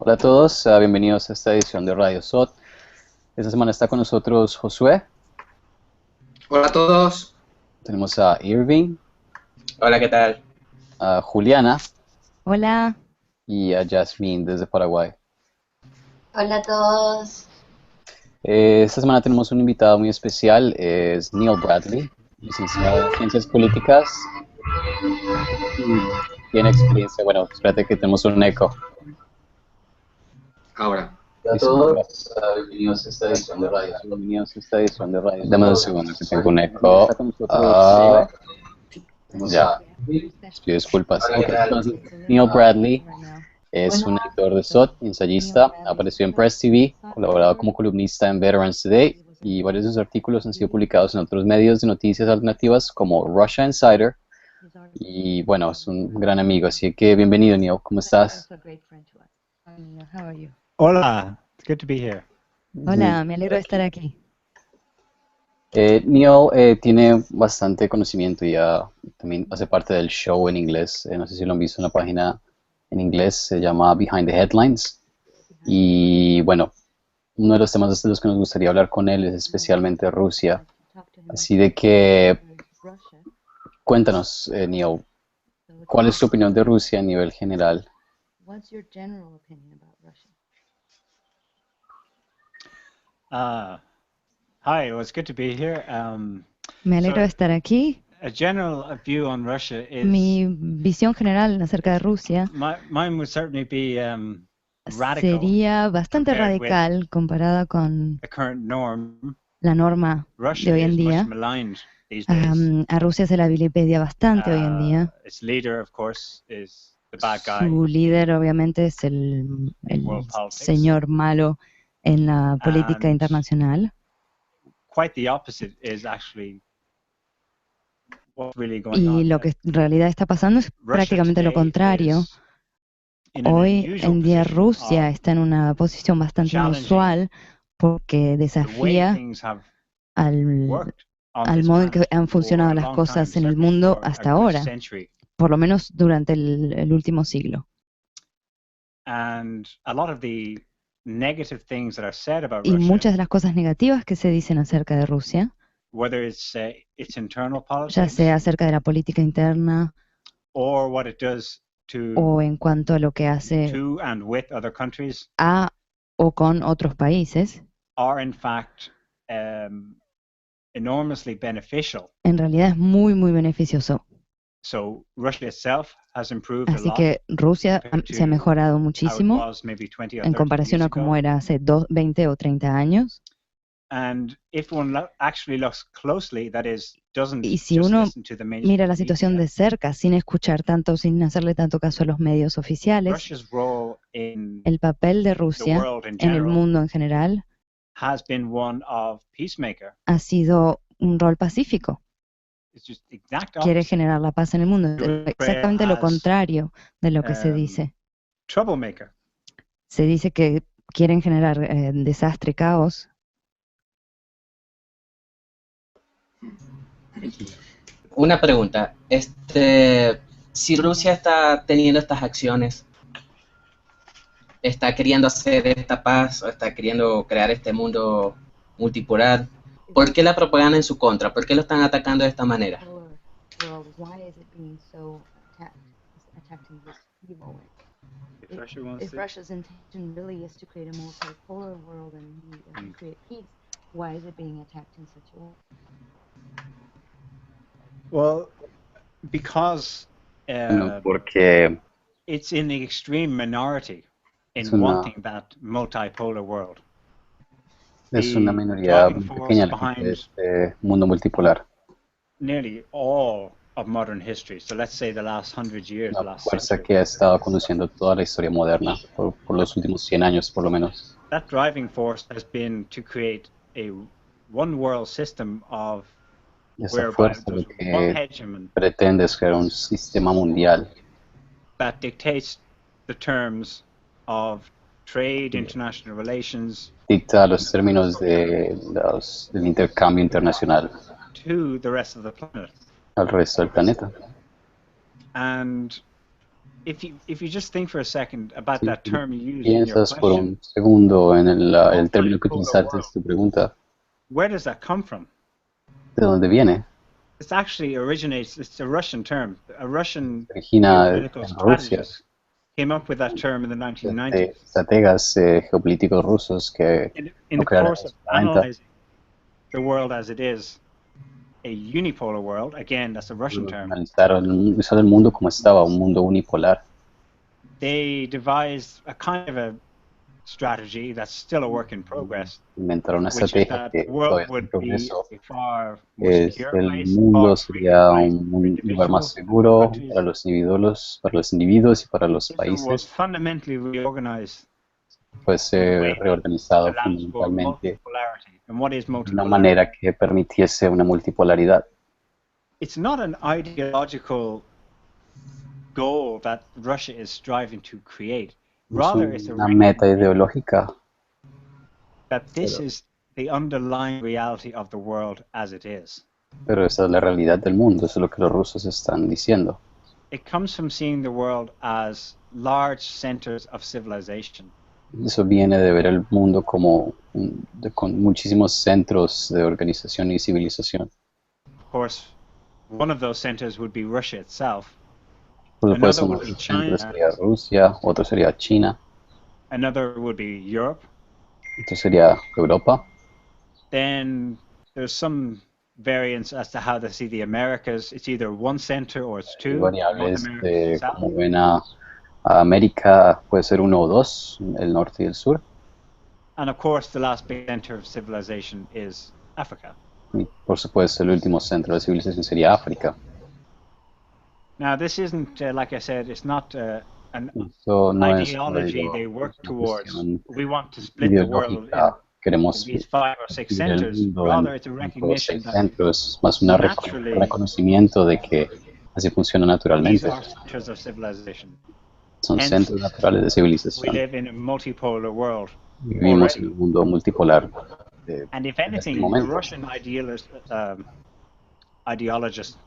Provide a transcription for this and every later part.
Hola a todos, bienvenidos a esta edición de Radio SOTT. Esta semana está con nosotros Josué. Hola a todos. Tenemos a Irving. Hola, ¿qué tal? A Juliana. Hola. Y a Jasmine desde Paraguay. Hola a todos. Esta semana tenemos un invitado muy especial, es Niall Bradley, licenciado en Ciencias Políticas. Y tiene experiencia, bueno, espérate que tenemos un eco. Ahora. Hola a todos, bienvenidos a esta edición de radio. Dame un segundo que tengo un eco. Ya, pido disculpas. Okay, entonces, Niall Bradley es un editor de SOTT, ensayista, apareció en Press TV, colaborado como columnista en Veterans Today y varios de sus artículos han sido publicados en otros medios de noticias alternativas como Russia Insider. Y bueno, es un gran amigo, así que bienvenido, Niall. ¿Cómo estás? Hola, it's good to be here. Hola, me alegro de estar aquí. Niall tiene bastante conocimiento y también hace parte del show en inglés. No sé si lo han visto en la página en inglés, se llama Behind the Headlines. Y bueno, uno de los temas de los que nos gustaría hablar con él es especialmente Rusia. Así de que, cuéntanos, Niall, ¿cuál es tu opinión de Rusia a nivel general? Hi, well, it's good to be here. Me alegro de estar aquí. A general view on Russia is Mi visión general acerca de Rusia mine would certainly be radical. sería bastante compared with radical comparada con the current norm. la norma Russia de hoy en is día. much maligned these days. A Rusia se la vilipendia bastante hoy en día. Its leader, of course, is the bad guy. Su líder obviamente es el World politics. señor malo en la política And internacional. Quite the opposite is actually what's really going Y on. lo que en realidad está pasando es Russia prácticamente lo today contrario. is in an Hoy unusual en día position Rusia of está en una posición bastante challenging inusual porque the way desafía things have al, worked on al this modo en que planet han funcionado for a las long cosas time, en el certainly mundo for a hasta good ahora, century. por lo menos durante el último siglo. And a lot of the negative things that are said about Y Russia, muchas de las cosas negativas que se dicen acerca de Rusia, whether it's its internal ya politics sea acerca de la política interna or what it does to o en cuanto a lo que hace and with other countries, a o con otros países, are in fact enormously beneficial. en realidad es muy, muy beneficioso. So Russia itself has improved a Así lot que Rusia compared se ha mejorado how it muchísimo was maybe 20 or en 30 comparación years a como ago. era hace 20 o 30 años. And if one actually looks closely, that is, doesn't Y si just uno listen to the mainstream mira la situación media, de cerca, sin escuchar tanto, sin hacerle tanto caso a los medios oficiales, Russia's role in el papel de the Rusia world in en el general mundo en general has been one of peacemaker. ha sido un rol pacífico. It's just the exact Quiere opposite. generar la paz en el mundo. Portrayed Exactamente lo as, contrario de lo que se um, dice. Troublemaker. Se dice que quieren generar desastre, caos. Una pregunta, si Rusia está teniendo estas acciones, está queriendo hacer esta paz o está queriendo crear este mundo multipolar, ¿por qué la propaganda en su contra? ¿Por qué lo están atacando de esta manera? If Russia wants If to- Russia's intention really is to create a multipolar world and create peace, why is it being attacked in such a way? Well, because Bueno, porque it's in the extreme minority in Es una- wanting that multipolar world. es The una minoría driving muy force pequeña la que behind quiere este mundo multipolar. nearly all of modern history, so let's say the last 100 years, the La last fuerza century, que ha estado conduciendo toda la historia moderna, por los últimos 100 años por lo menos. that driving force has been to create a one world system of Y esa whereby fuerza lo there's one que hegemon pretende es crear un sistema mundial that dictates the terms of trade, international relations, dicta los términos del intercambio internacional to the rest of the planet. al resto del planeta. And if you just think for a second about Si that term you used in your piensas por question, un segundo en el término que utilizaste en tu pregunta, where does that come from? ¿de dónde viene? It actually originates, it's a Russian term. A Russian Origina geopolitical en Rusia, strategist came up with that term in the de 1990s. estrategas geopolíticos rusos que In lo the crearon en course of los 90. analyzing the world as it is, a unipolar world, again, that's a Russian term, Analizaron el mundo como estaba, un mundo unipolar. they devised a kind of a strategy that's still a work in progress, Inventaron una which is estrategia that que the world todavía está en would be progreso. a far more Es secure el place, mundo far sería freer place un for lugar más individuals and seguro countries. para los individuos y para los This was países. fundamentally reorganized Pues in a way that reorganizado allows for fundamentalmente multipolarity. And what is de una multipolarity? manera que permitiese una multipolaridad. It's not an ideological goal that Russia is striving to create. No es Rather, it's a una meta ideológica, that this pero- is the underlying reality of the world as it is. pero esa es la realidad del mundo, eso es lo que los rusos están diciendo. It comes from seeing the world as large centers of civilization. Eso viene de ver el mundo como con muchísimos centros de organización y civilización. Of course, one of those centers would be Russia itself. Por supuesto, Another uno would de be los centros China. sería Rusia, otro sería China, Another would be Europe. otro sería Europa. Then there's some variance as to how they see the Americas. It's either one center or it's Hay two. variables North America de and South. cómo ven a América, puede ser uno o dos, el norte y el sur. And of course, the last big center of civilization is Africa. Y por supuesto, el último centro de civilización sería África. Now, this isn't, like I said, it's not an Eso no es ideology they work una towards. cuestión We want to split the world ideológica. Queremos in these 5 or 6 dividir el centers. mundo Rather, it's a en 5 o recognition 6 that centros, más un naturally reconocimiento de que así funciona these naturalmente. are centers of civilization. Son Hence, centros naturales de We civilización. live in a multipolar world. Vivimos en already. un mundo multipolar. And if este anything, the momento. Russian ideologists,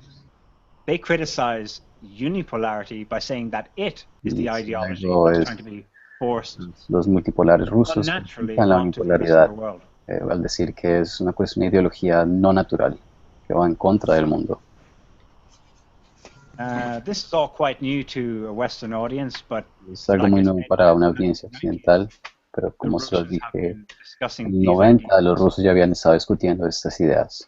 they criticize unipolarity by saying that it is the Y si ideology algo that's es- trying to be forced Los multipolares rusos unnaturally critican la onto the rest of unipolaridad the world. al decir que es una cuestión de ideología no natural, que va en contra del mundo. This is all quite new to a Western audience, but Es algo like muy I nuevo said, para una in the audiencia 1990s, occidental, pero the como se los Russians have dije, been discussing en los these 90 los rusos ya habían estado discutiendo estas ideas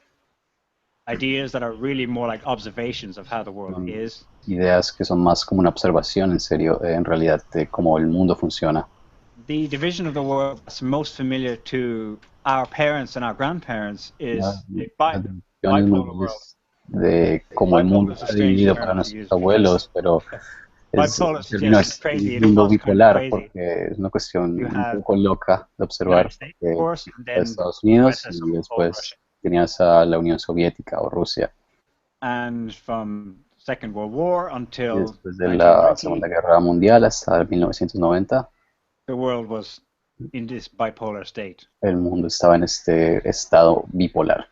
that are really more like observations of how the world is. ideas que son más como una observación en serio, en realidad, de cómo el mundo funciona. The division of the world that's most familiar to our parents and our grandparents is Las the divisiones bipolar world. mundiales de cómo el mundo está dividido para nuestros abuelos, pero es Bipolar el término suggests es crazy, el and it mundo was kind of bipolar crazy. porque es una cuestión You un have poco loca de observar, United States, porque of course, and then Estados Unidos USSR, y old después Russia. tenías a la Unión Soviética o Rusia. And from Second World War Y until después de la 1990, Segunda Guerra Mundial hasta 1990, the world was in this bipolar state. el mundo estaba en este estado bipolar.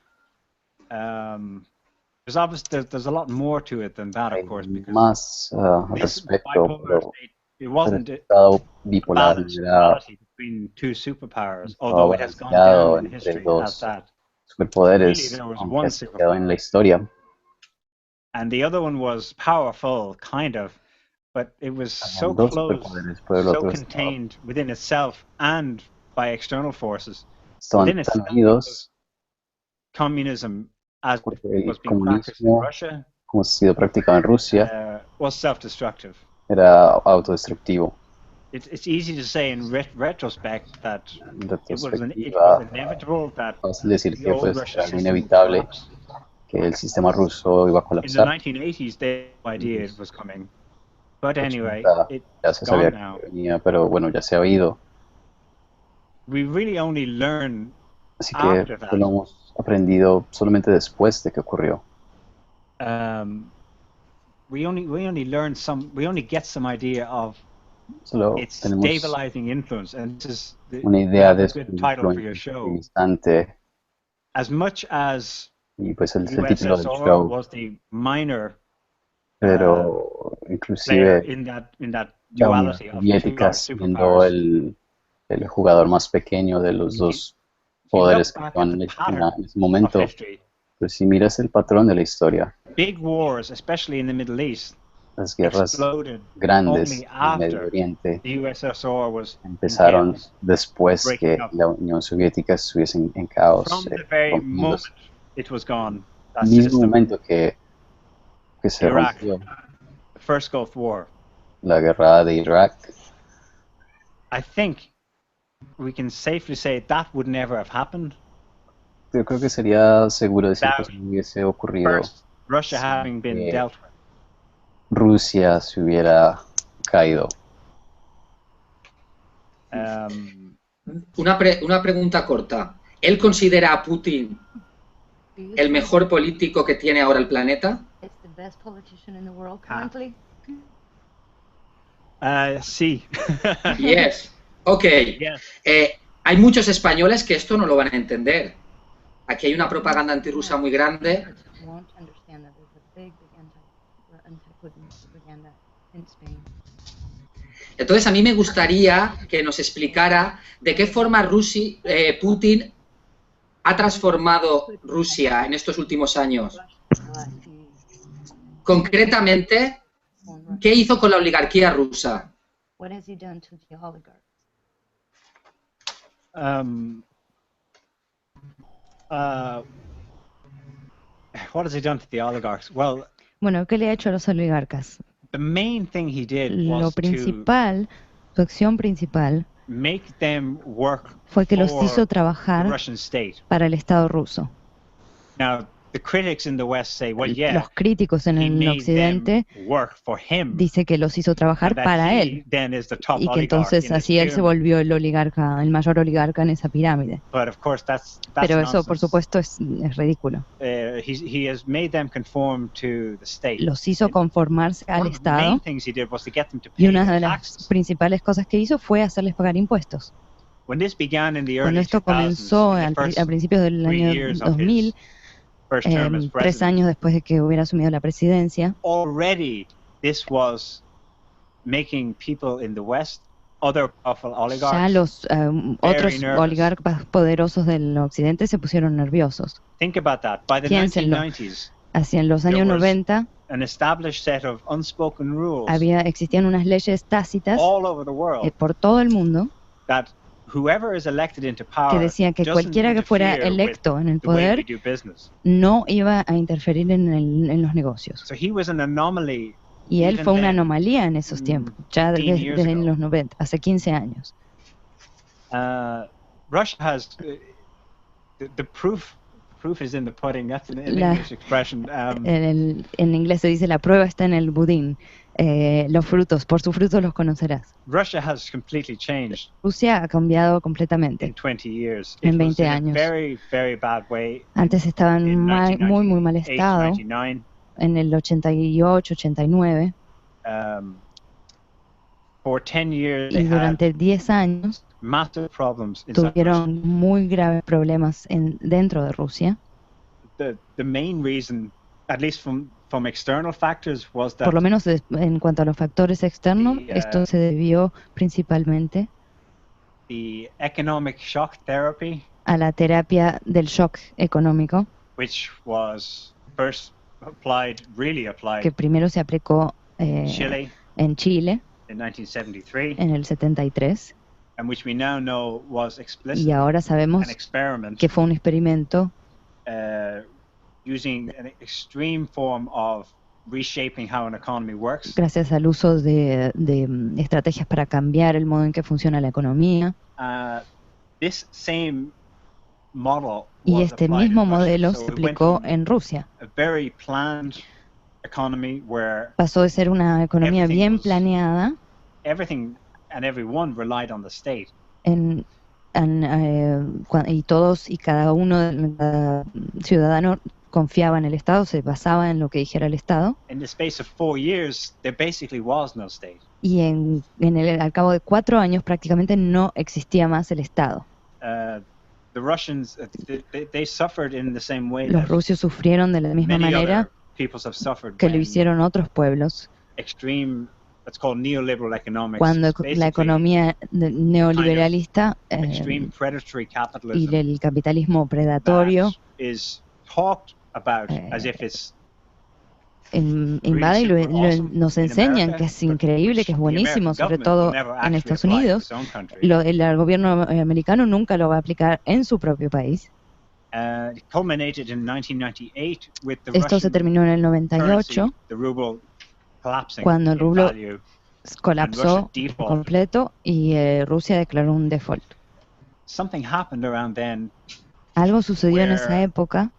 There's a lot more to it than that, Hay of course, because más al this respecto, bipolar pero state, it el wasn't estado a bipolar balanced era reality between two superpowers, although it has gone balanceado down in entre history dos as that. superpoderes, Really, there was aunque one ha quedado en la superpower, historia. and the other one was powerful, kind of, but it was so Dos close, superpoderes, pero el so otro contained within itself and by external forces. estaban Within tan itself, unidos communism, as porque el was being practiced in comunismo, Russia, como ha sido practicado en Rusia, was self-destructive. era autodestructivo. It's easy to say in retrospect that En it was retrospectiva, inevitable that fácil decir the que old pues, Russian era algo system would inevitable collapse. que el sistema ruso iba a In the colapsar. 1980s, they had no idea it was coming. But anyway, 80 ya it's se sabía gone now. que venía, pero bueno, ya se ha ido. We really only learn Así que after that. lo hemos aprendido solamente después de que ocurrió. We only get some idea of Solo its tenemos stabilizing influence, and this is una idea de a su good title for your influencia show. constante. As much as Y pues el título del USSR show, was the minor pero inclusive player in that la Unión duality of two Soviética large siendo superpowers. el jugador más pequeño de los dos If you poderes look que back estaban at en the ese pattern en ese of momento, history, pues si miras el patrón de la historia, big wars, especially in the Middle East, las guerras exploded grandes only en el Medio after Oriente the USSR was in empezaron chaos, después breaking que up. la Unión Soviética estuviese en caos, From the very moment rompiéndose. it was gone, that El mismo system, momento que se Iraq, rompió the first Gulf War, la guerra de Irak, I think we can safely say that would never have happened. yo creo que sería seguro decir que Without eso no hubiese ocurrido first Russia si having been dealt with. Rusia se hubiera caído. Una pregunta corta. ¿Él considera a Putin el mejor político que tiene ahora el planeta? It's the best politician in the world currently. Sí. Yes. Ok. Yes. Hay muchos españoles que esto no lo van a entender. Aquí hay una propaganda antirrusa muy grande. Won't understand that there's a big anti-Putin propaganda in Spain. Entonces a mí me gustaría que nos explicara de qué forma Putin ha transformado Rusia en estos últimos años. Concretamente, ¿qué hizo con la oligarquía rusa? What has he done to the oligarchs? What has he done to the oligarchs? Well, Bueno, ¿qué le ha hecho a los oligarcas? the main thing he did Lo was to principal, su acción principal, make them work fue que los for hizo the trabajar Russian state. para el Estado ruso. Now, the critics in the West say, well, yeah, Los críticos en he el made occidente them work for him, dice que los hizo trabajar and that para he él then is the top y que oligarch entonces in this así él se pyramid. volvió el oligarca, el mayor oligarca en esa pirámide. But of course, that's Pero eso, nonsense. por supuesto, es ridículo. He has made them conform to the state. Los hizo conformarse al One of the main Estado things he did was to get them to y pay una their de las taxes. principales cosas que hizo fue hacerles pagar impuestos. When this began in the Cuando early esto 2000s, comenzó in the first a principios del 3 año years of 2000, his first term as 3 president, años después de que hubiera asumido la presidencia, already this was making people in the West, other powerful ya oligarchs, los otros nervous. oligarcas poderosos del occidente se pusieron nerviosos. Think about that. By the Piénsenlo. 1990s, Hacia los There años was 90 an established set of unspoken rules existían unas leyes tácitas all over the world por todo el mundo that whoever is elected into que power decían que doesn't cualquiera que fuera interfere with electo en el the way we poder do business. no iba a interferir en los negocios. So he was an anomaly. Y él Even fue una then, anomalía en esos tiempos, ya 15 desde years ago. los 90, hace 15 años. Russia has the proof is in the pudding. That's an La- English expression. En inglés se dice la prueba está en el budín. Los frutos, por sus frutos los conocerás. Russia has completely changed Rusia ha cambiado in completamente. 20 years. En It was 20 in a años. very, very bad way. Antes estaba en in muy mal 1998, estado, 99. en el 88, 89, For 10 years, y they had durante 10 años massive problems inside Russia. tuvieron muy graves problemas dentro de Rusia. The main reason, at least from external factors, was that Por lo menos en cuanto a los factores externos, The, esto se debió principalmente the economic shock therapy, a la terapia del shock económico, which was first really applied que primero se aplicó in Chile en Chile in 1973, en el 73, and which we now know was y explicitly ahora an sabemos experiment que fue un experimento using an extreme form of reshaping how an economy works. gracias al uso de estrategias para cambiar el modo en que funciona la economía. This same model Y was este applied in mismo Russia. modelo So se it went aplicó from en Rusia. a very planned economy where Pasó de ser una economía Everything bien was- planeada everything and everyone relied on the state. y todos y cada uno, cada ciudadano confiaba en el Estado, se basaba en lo que dijera el Estado, In the space of 4 years, there basically was no state. y al cabo de 4 años prácticamente no existía más el Estado. The Russians, they suffered in the same way Los that rusos sufrieron de la misma many manera other peoples have suffered que lo when hicieron otros pueblos extreme, that's called neoliberal economics. Cuando It's la basically economía neoliberalista extreme predatory y capitalism el capitalismo predatorio that is talked about as if it's invade y really super awesome nos in enseñan America, que es but increíble, que es the buenísimo, American sobre government todo will never en actually Estados apply it in Unidos. its own country. El gobierno americano nunca lo va a aplicar en su propio país. It culminated in 1998 with the Esto se Russian terminó en el currency, 98, the ruble collapsing cuando el in rublo value, colapsó and Russia defaulted. completo y Rusia declaró un default. Something happened around then. Algo sucedió en esa Where época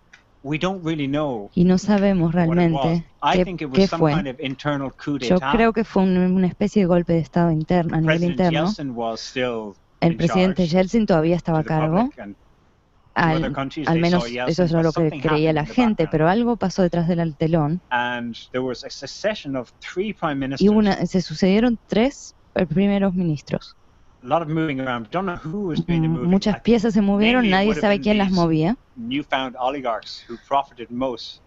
we don't really know y no sabemos what it was. realmente I think it qué was some kind fue. of internal coup Yo d'etat. creo que fue una especie de golpe de Estado interno, a nivel President interno. Yeltsin was still El in presidente charge Yeltsin todavía estaba a to the cargo. public, and to other countries, Al they menos saw Yeltsin, eso es but lo que something creía happened la in the gente, background. pero algo pasó detrás del telón And there was a succession of 3 prime y ministers. se sucedieron 3 primeros ministros. A lot of moving around. Don't know who was doing the moving. Muchas piezas se movieron, Mainly it nadie would have sabe been quién las these movía, newfound oligarchs who profited most.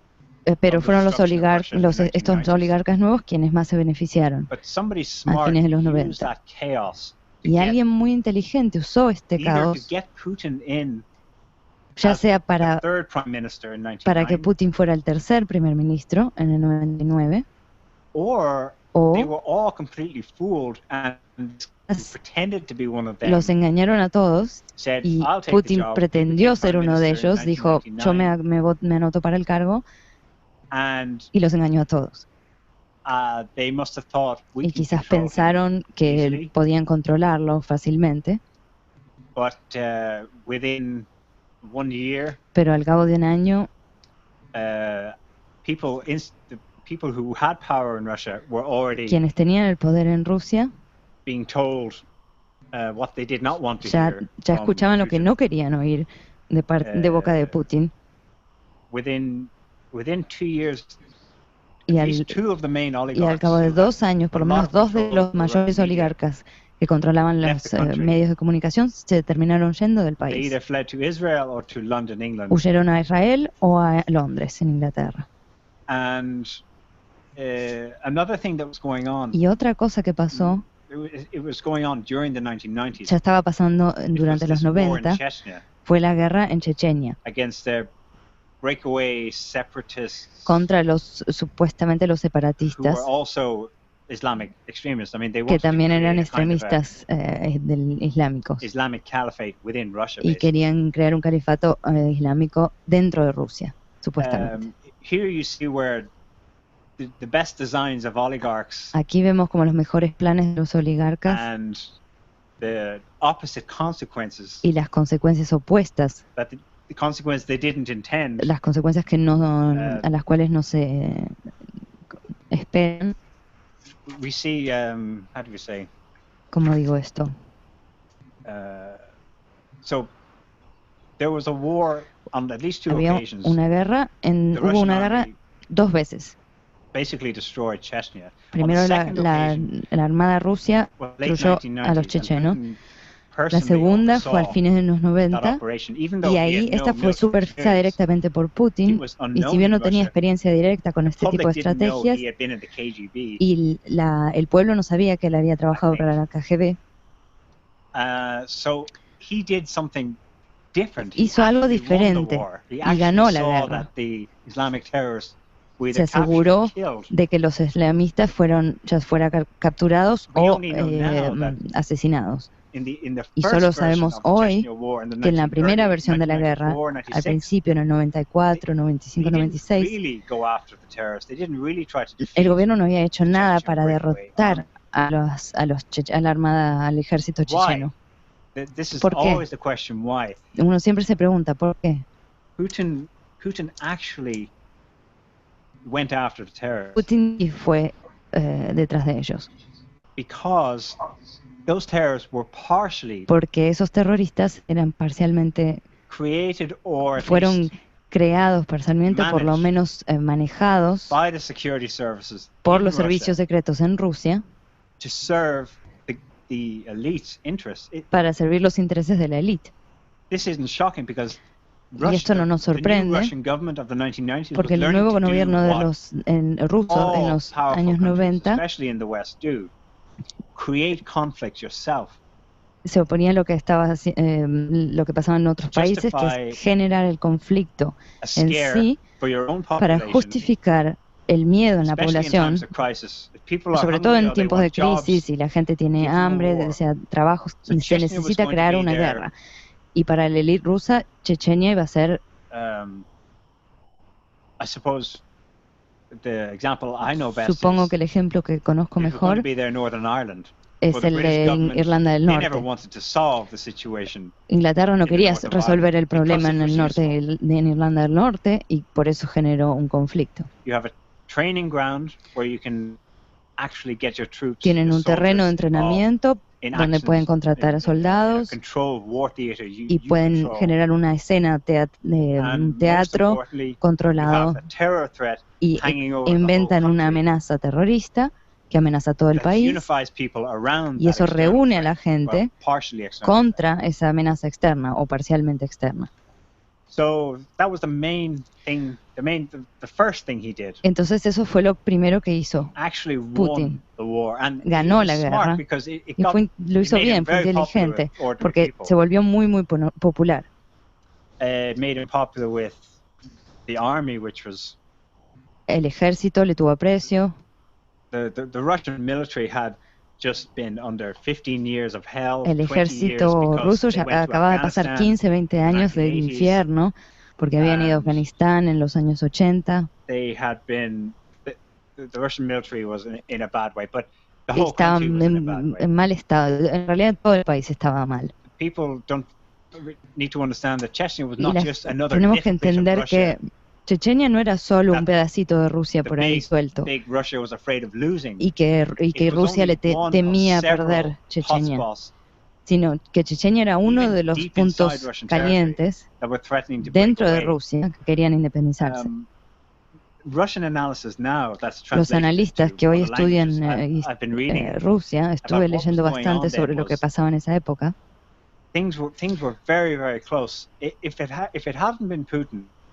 pero from the fueron los destruction of Russia in the estos 1990s. oligarcas nuevos quienes más se beneficiaron. But somebody A smart fines de los used 90. that chaos to Y get alguien muy inteligente usó este either to caos, get Putin in ya as sea the para third prime minister in que 1999, Putin fuera el tercer primer ministro en el 99, or o they were all completely fooled and pretended to be one of them. los engañaron a todos Said, y "I'll take the Putin job, pretendió became ser prime uno de minister in ellos, dijo, yo 1999, me anoto para el cargo, and y los engañó a todos. they must have thought we Y can quizás control him pensaron que easily, podían controlarlo fácilmente, but within 1 year, pero al cabo de un año the people who had power in Russia were already quienes tenían el poder en Rusia being told what they did not want to ya hear. escuchaban lo que Putin. no querían oír de boca de Putin. Within 2 years, Y at al, least 2 of the main y al oligarchs cabo de who 2 had años, por a lo lot menos of 2 de control los over mayores Russian media, oligarcas que controlaban left los the country. medios de comunicación se terminaron yendo del They país. either fled to Israel or to London, England. Huyeron a Israel o a Londres, en Inglaterra. And another thing that was going on, Y otra cosa que pasó, it was going on during the 1990s. ya estaba pasando It durante was los this war in 90, Chechnya fue la guerra en Chechenia against the breakaway separatists contra supuestamente los who were separatistas, also Islamic extremists. I mean, they que wanted to también eran create a kind of a extremistas islámicos Islamic caliphate within Russia, y basically. querían crear un califato islámico dentro de Rusia, supuestamente. Here you see where the best designs of oligarchs Aquí vemos como los mejores planes de los oligarcas and the opposite consequences, y las consecuencias opuestas, that the consequence they didn't intend, las consecuencias que a las cuales no se esperan. we see, how do you say, ¿Cómo digo esto? so there was a war on at least 2 Había occasions. una guerra, The hubo Russian una guerra army 2 veces. basically destroyed Chechnya. Primero On the second occasion, la armada rusia well, late destruyó 1990s, a los and chechenos. Putin La personally segunda fue al oversaw fines de los that 90 operation, even though y he ahí had no esta fue military supervisada experience. directamente por It Putin was y unknown si bien in no tenía Russia. experiencia directa con The este tipo de public didn't know estrategias he had been in the KGB. y el pueblo no sabía que él había trabajado para la KGB, So he did something different. He hizo algo actually won the diferente war. He y actually ganó la saw guerra. that the Islamic terrorists were Se either captured aseguró or killed. de que los islamistas ya fueran capturados We o only know now that asesinados. In the Y first solo version sabemos of the hoy Chechnya War in the que en la 1930s, primera versión de la guerra, 1994, al 96, principio en el 94, they 95, didn't 96, really go after the terrorists. They didn't really try to defeat el gobierno no había hecho the nada Chechen para breakaway derrotar army. a la armada, al ejército checheno. This is ¿Por qué? always the question why. Uno siempre se pregunta, ¿por qué? Putin actually went after the terrorists Putin y fue detrás de ellos. because those terrorists were partially Porque esos terroristas eran parcialmente, created or at fueron least creados parcialmente, por lo managed menos manejados by the security services por in los servicios Russia secretos en Rusia to serve the elite's interests. para servir los intereses de la élite. This isn't shocking because Y esto no nos sorprende, porque el nuevo gobierno de los rusos en los años 90 se oponía a lo que lo que pasaba en otros países, que es generar el conflicto en sí para justificar el miedo en la población, sobre todo en tiempos de crisis, y la gente tiene hambre, desea trabajo, se necesita crear una guerra. Y para la élite rusa, Chechenia iba a ser... Supongo que el ejemplo que conozco mejor es el de Irlanda del Norte. Inglaterra no quería resolver el problema en el norte, en Irlanda del Norte, y por eso generó un conflicto. Tienen un terreno de entrenamiento donde pueden contratar a soldados y pueden generar una escena un teatro controlado, y inventan una amenaza terrorista que amenaza a todo el país, y eso reúne a la gente contra esa amenaza externa o parcialmente externa. Entonces eso fue lo primero que hizo Putin. Ganó la guerra, y lo hizo bien, fue inteligente, porque se volvió muy, muy popular. El ejército le tuvo aprecio. El ejército ruso ya acababa de pasar 15, 20 años del infierno, porque habían ido a Afganistán en los años 80. Estaban en mal estado. En realidad todo el país estaba mal. Y tenemos que entender que Chechenia no era solo un pedacito de Rusia por ahí suelto, y que Rusia le temía perder Chechenia, sino que Chechenia era uno de los puntos calientes dentro de Rusia que querían independizarse. Los analistas que hoy estudian Rusia, estuve leyendo bastante sobre lo que pasaba en esa época.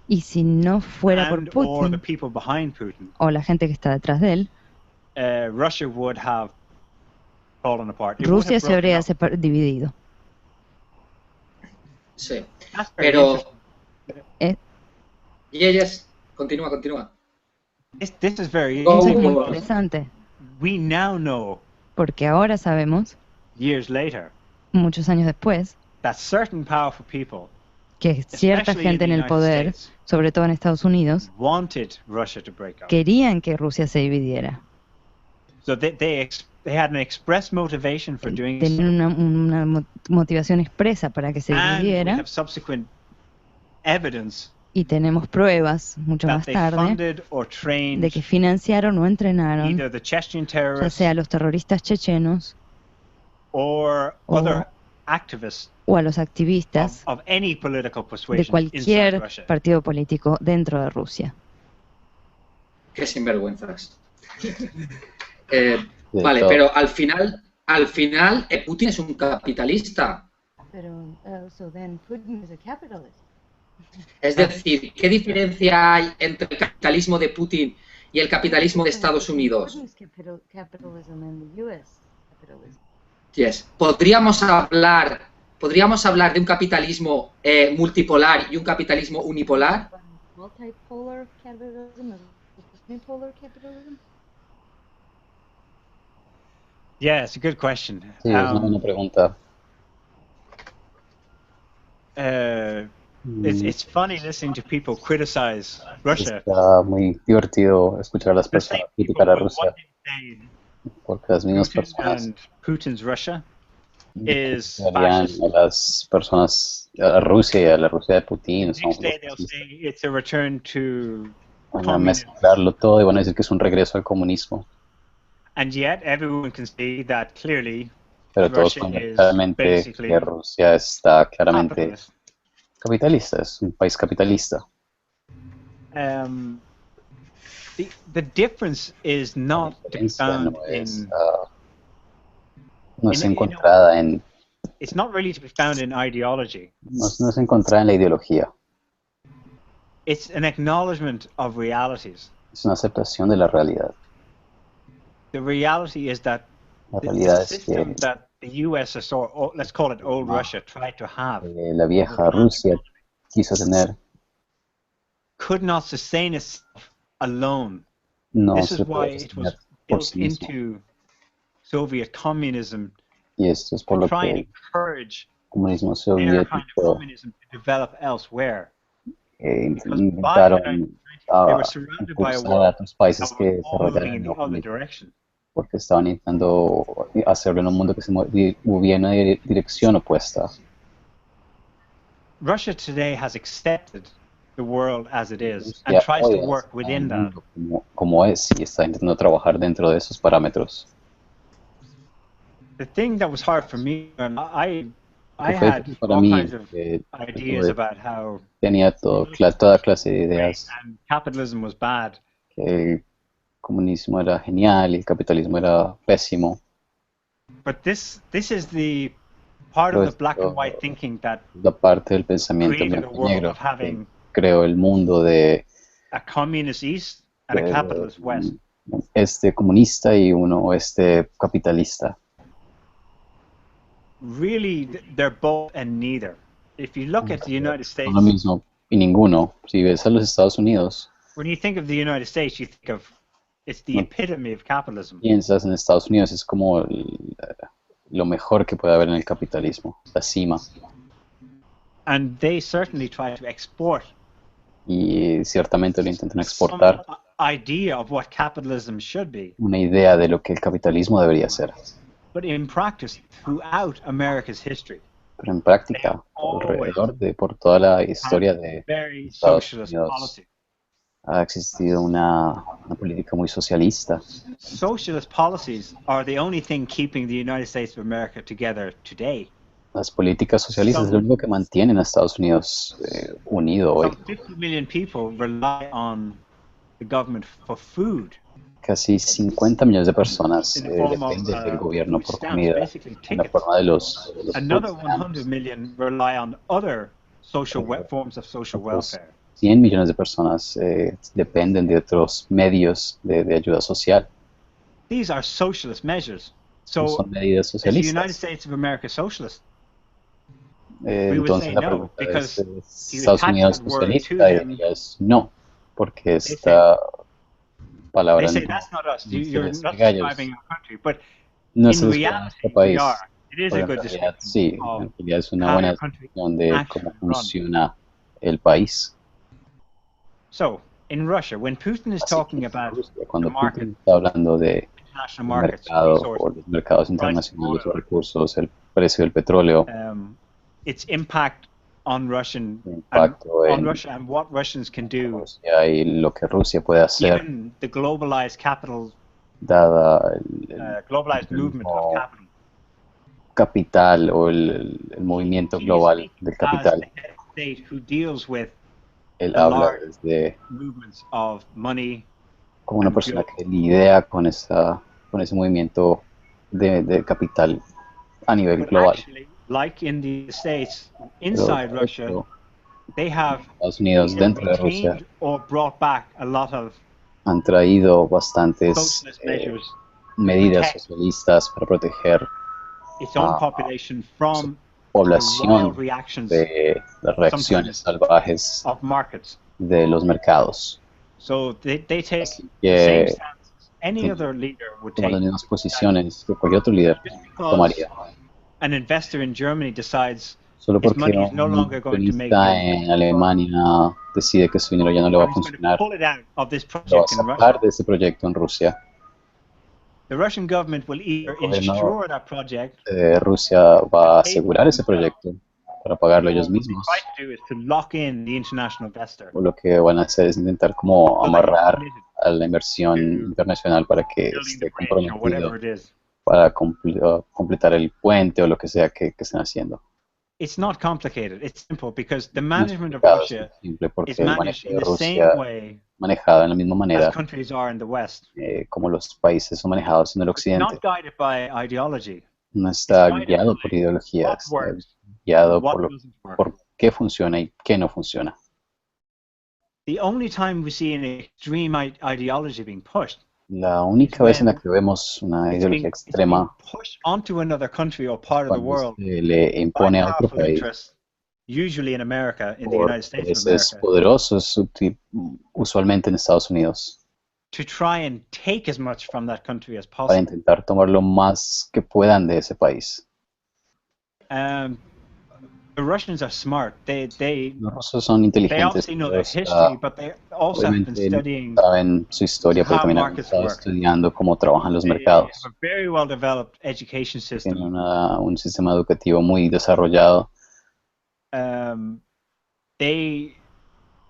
Y si no fuera por Putin o la gente que está detrás de él, Rusia se habría dividido. Sí, pero... Yes, continúa. Esto es muy interesante, porque ahora sabemos, muchos años después, que cierta gente en el poder, sobre todo en Estados Unidos, querían que Rusia se dividiera. Tenían una motivación expresa para que se dividiera, y tenemos pruebas mucho más tarde de que financiaron o entrenaron ya sea a los terroristas chechenos o a los activistas de cualquier partido político dentro de Rusia. Qué sinvergüenzas. Vale, pero al final Putin es un capitalista. Pero, so then Putin is a capitalist. Es decir, ¿qué diferencia hay entre el capitalismo de Putin y el capitalismo de Estados Unidos? Yes. ¿Podríamos hablar de un capitalismo multipolar y un capitalismo unipolar? Multipolar capitalism, unipolar capitalism? Yeah, it's a good question. Sí, es una buena pregunta. It's funny listening to people criticize Russia. Está muy divertido escuchar a las personas criticar a Rusia, porque las mismas personas Putin's Russia is criticarían a las personas, a Rusia y a la Rusia de Putin. Van a mezclarlo todo y van a decir que es un regreso al comunismo. And yet everyone can see that clearly. Pero todos ven claramente que Rusia está claramente capitalista, es un país capitalista. The difference is not found no es encontrada en it's not really to be found in ideology. No es encontrada en la ideología. It's an acknowledgement of realities. Es una aceptación de la realidad. The reality is that La the realidad es system que that the USSR, or let's call it old Russia, tried to have la vieja Rusia quiso tener could not sustain itself alone. no This se is why puede it was sostener por built sí mismo. into Soviet communism Y esto es por to lo try and que encourage el comunismo their kind of soviético communism to develop elsewhere. Because by the intentaron 1920s, they were surrounded by a impulsar a world otros países that que was all moving desarrollaran in el the nuevo other comunismo, direction. porque estaban intentando hacerlo en un mundo que se movía en una dirección opuesta. Russia today has accepted the world as it is and Rusia tries hoy to work acepta within el that. mundo como es y está intentando trabajar dentro de esos parámetros. The thing that was hard for me, and I Lo que fue had difícil para all mí, kinds of que ideas about how tenía toda clase de ideas, and capitalism was bad. que el comunismo era genial y el capitalismo era pésimo. But this is the part Pero of the black and esto white thinking that la parte del pensamiento created a blanco y world negro of having que creó el mundo de a communist East and a capitalist West. este comunista y uno oeste capitalista. Really, they're both and neither. If you look at the United States, No lo mismo y ninguno. Si ves a los Estados Unidos, when you think of the United States, you think of it's the epitome of capitalism. piensas en Estados Unidos, es como lo mejor que puede haber en el capitalismo, la cima. And they certainly try to export Y ciertamente lo intentan exportar, some idea of what capitalism should be. una idea de lo que el capitalismo debería ser. But in practice, throughout America's history, Pero en práctica, por toda la historia de very Estados socialist Unidos, policy. ha existido una política muy socialista. Socialist policies are the only thing keeping the United States of America together today. Las políticas socialistas es lo único que mantienen a Estados Unidos unido hoy. Some 50 million people rely on the government for food. Casi 50 millones de personas In the form of, dependen del gobierno por stamps, comida, basically en la tickets. forma de los Another food 100 stamps. million rely on other social forms of social Otros welfare. 100 millones de personas dependen de otros medios de ayuda social. These are socialist measures. So, Son medidas is the United socialistas. States of America socialist? We would Entonces say la no, pregunta because es, you ¿Estados attach Unidos that word to socialista? Y them. dirías no, porque They esta palabra They say no, that's not us. no se You're les not pega a ellos. describing our country, but No in se describe reality, nuestro we país. are. It is Pero a en good realidad description sí, of en realidad es una how buena your country descripción de actually cómo runs. funciona el país. So, in Russia, when Putin is Así talking que about Rusia, cuando the market, Putin está hablando de international el markets, mercado resources, o los mercados price of internacionales o oil, recursos, el precio del petróleo, its impact on Russian el and impacto on en Russia and what Russians can do, Rusia y lo que Rusia puede hacer, given the globalized capital, dada el globalized movement of mismo capital. capital o el movimiento He is global speaking del as capital. the head of state who deals with Él the habla large desde movements of money como una and persona goods. que lidia con ese movimiento de capital a nivel But global. actually, like in the States, Pero inside de Russia, hecho, they have Estados Unidos either dentro de Rusia retained or brought back a lot of han traído bastantes socialist measures to medidas protect socialistas para proteger its own a population from the población wild reactions de las reacciones salvajes of markets. de los mercados. So they take Así the same que stance any other leader would toman las take. mismas posiciones que cualquier otro líder Just because tomaría. an investor in Germany decides Solo his porque money is no un longer going to make inversionista money, en Alemania decide que su dinero ya no le va or a he's going to funcionar, pull it out of this lo va a project in Russia, sacar de ese proyecto en Rusia. the Russian government will either El gobierno insure that project, de Rusia va a asegurar ese proyecto para pagarlo ellos or what they mismos, try to do is to lock in the international investor. o lo que van a hacer es intentar como So that he's amarrar committed a la inversión internacional para que building the esté bridge or comprometido whatever it is. para completar el puente o lo que sea que estén haciendo. It's not complicated. It's simple because the No es management of complicado, es Russia muy simple porque is el managed manejo in de the same Rusia way manejado de la misma manera as countries are in the West. como los países son manejados en el It's occidente. not guided by ideology. No está It's guided guiado by por ideología, what está works guiado and what por doesn't work. por qué funciona y qué no funciona. The only time we see an extreme ideology being pushed, la única vez en la que vemos una it's ideología being extrema pushed onto another country or part of the cuando world se le by impone a otro powerful país interests, usually in America, in the por United States of intereses America, poderosos, usualmente en Estados Unidos, to try and take as much from that country as para possible. intentar tomar lo más que puedan de ese país. The Russians are smart. They Los rusos son inteligentes, obviously know their ellos, history, but they also have been obviamente studying saben su historia, pero how también han markets estado work. estudiando cómo trabajan los They mercados. have a very well developed education system. Tienen un sistema educativo muy desarrollado. They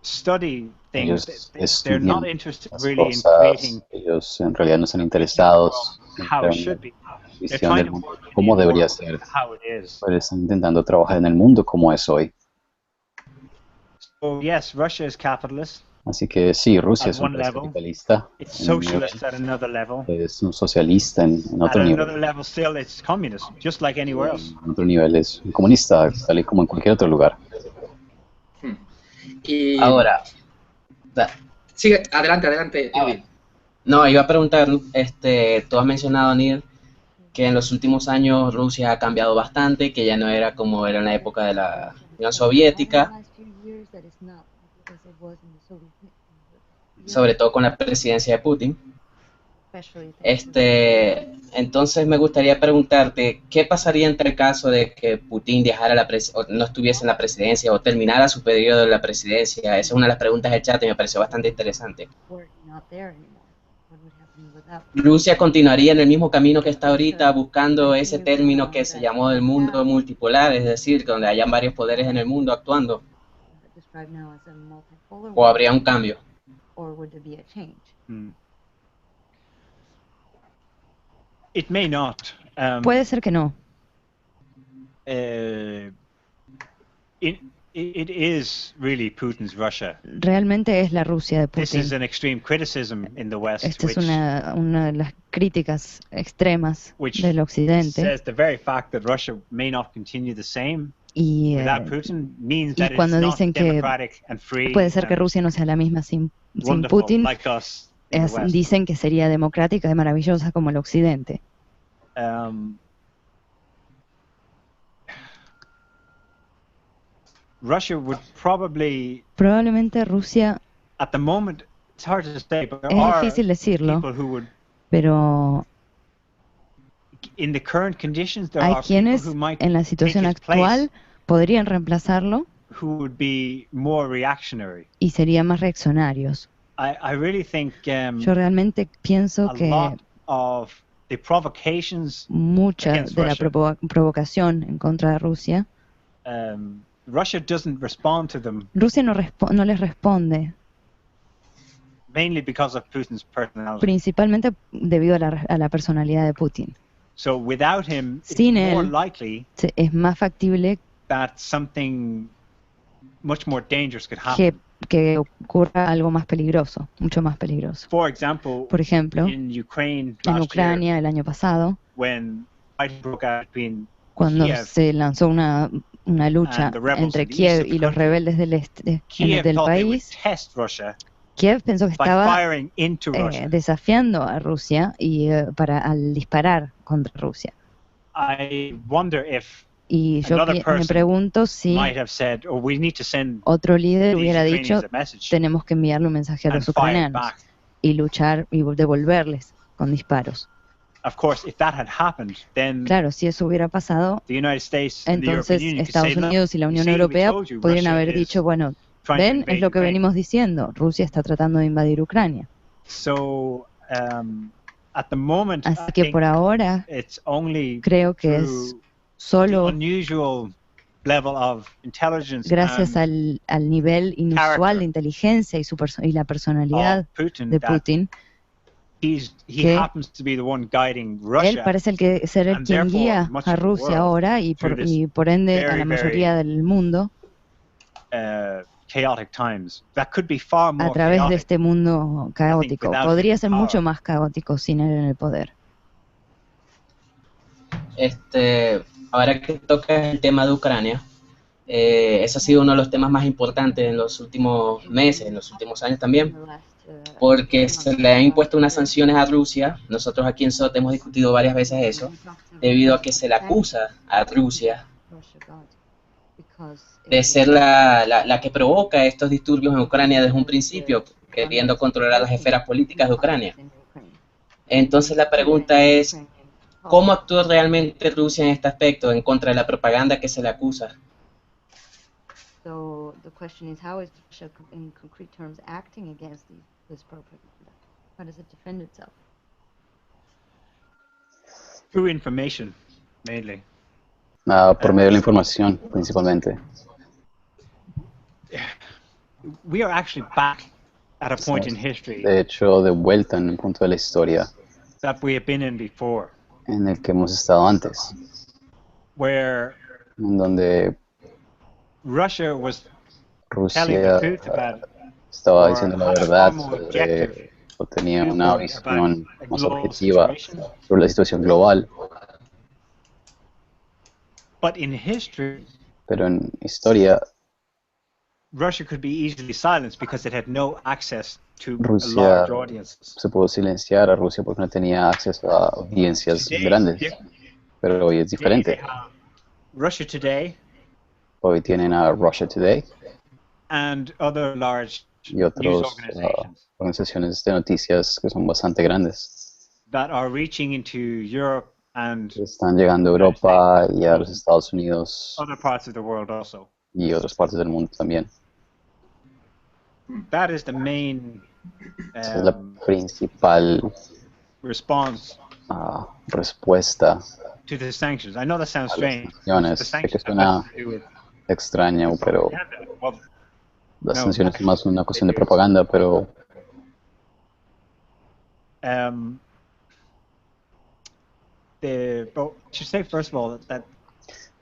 study things. Ellos They're estudian not interested las really in cosas, creating ellos en realidad no están interesados how en it la should be. They're visión trying del to mundo, work in cómo the debería world ser, how it is. pero están intentando trabajar en el mundo como es hoy. So yes, Russia is capitalist. Así que sí, Rusia At es un one país level. capitalista, It's en un nivel, socialist at another level. es un socialista en At otro another nivel, level still, it's communist, just like anywhere else. en otro nivel es un comunista, tal y como en cualquier otro lugar. Y Ahora, sigue, adelante, Irving. no, iba a preguntar, tú has mencionado, Neil, que en los últimos años Rusia ha cambiado bastante, que ya no era como era en la época de la Unión Soviética, sobre todo con la presidencia de Putin. Entonces me gustaría preguntarte, ¿qué pasaría en tal caso de que Putin dejara o no estuviese en la presidencia o terminara su periodo de la presidencia? Esa es una de las preguntas del chat y me pareció bastante interesante. ¿Rusia continuaría en el mismo camino que está ahorita, buscando ese término que se llamó el mundo multipolar, es decir, donde hayan varios poderes en el mundo actuando? ¿O habría un cambio? It may not. Puede ser que no. It is really Putin's Russia. Realmente es la Rusia de This Putin. is an extreme criticism in the West, Esta es which una de las críticas extremas which del Occidente. says the very fact that Russia may not continue the same Y, without Putin means that it's cuando not dicen que democratic and free puede ser que and Rusia no sea la misma sin wonderful Putin, like us in the West. dicen que sería democrática y maravillosa como el Occidente. Russia would Probablemente Rusia, at the moment, it's hard to say, but there es are difícil decirlo, people who would, pero in the current conditions, there hay are people quienes who might en la take situación his actual place podrían reemplazarlo who would be more reactionary. y serían más reaccionarios. I really think Yo realmente pienso a que lot of the provocations mucha against de la Russia, provocación en contra de Rusia, Russia doesn't respond to them Rusia no les responde, mainly because of Putin's personality. principalmente debido a la personalidad de Putin. So without him, it's Sin more él, likely es más factible that something much more dangerous could happen. que ocurra algo más peligroso, mucho más peligroso. For example, Por ejemplo, in Ukraine en last Ucrania year, el año pasado, when fighting broke out between cuando Kiev se lanzó una lucha and the rebels entre in the east Kiev of the y los country, rebeldes del este Kiev del thought they would país, test Russia Kiev pensó que by estaba firing into Russia. desafiando a Rusia y al disparar contra Rusia. I wonder if Y yo another me person pregunto si might have said, "Oh, we need to send otro líder these hubiera Ukrainians dicho, a message tenemos que enviarle un mensaje a and los fire ucranianos back." y luchar y devolverles con disparos. Of course, if that had happened, then Claro, si eso hubiera pasado, the United States and the European entonces Union could Estados say, "Look, Unidos y la you Unión see, we Europea told you podrían Russia haber is dicho, bueno, trying to ven, invade es lo que Ukraine." venimos diciendo, Rusia está tratando de invadir Ucrania. So, at the moment, Así I que think por ahora it's only creo que es through solo the unusual level of intelligence gracias and al nivel inusual character de inteligencia y la personalidad of Putin de that Putin, he que happens to be the one guiding él Russia parece ser el and quien therefore guía much a of the Rusia world ahora y through this por ende a very, la mayoría del mundo chaotic times. That could be far a more través de chaotic. este mundo caótico. without Podría him ser in mucho power. más caótico sin él en el poder. Ahora que tocas el tema de Ucrania, Ese ha sido uno de los temas más importantes en los últimos meses, en los últimos años también, porque se le han impuesto unas sanciones a Rusia. Nosotros aquí en SOTT hemos discutido varias veces eso, debido a que se le acusa a Rusia de ser la que provoca estos disturbios en Ucrania desde un principio, queriendo controlar las esferas políticas de Ucrania. Entonces la pregunta es, ¿cómo actúa realmente Rusia en este aspecto, en contra de la propaganda que se le acusa? So the question is, how is Russia in concrete terms acting against this propaganda? How does it defend itself? Through information, mainly. Por medio de la información, principalmente. We are actually back at a point in history De hecho, de vuelta en un punto de la historia that we have been in before, en el que hemos estado antes, where en donde Russia was telling the Rusia truth about estaba diciendo la or had a verdad far more objective o tenía una visión about a más global objetiva situation. sobre la situación global, But in history, pero en historia Russia could be easily silenced because it had no access to Rusia large audiences. se pudo silenciar a Rusia porque no tenía acceso a audiencias grandes, pero hoy es diferente. Russia Today Hoy tienen a Russia Today and other large y news otras organizations organizaciones de noticias que son bastante grandes. that are reaching into Europe and Están llegando a Europa y a los Estados Unidos other parts of the world also. y otras partes del mundo también. That is the main Esa es la principal response respuesta to the sanctions. I know that sounds a las strange. sanciones. The Sé que sanctions have suena nothing to do with extraño, pero well, las no. sanciones son más una cuestión de propaganda, pero but I should say first of all that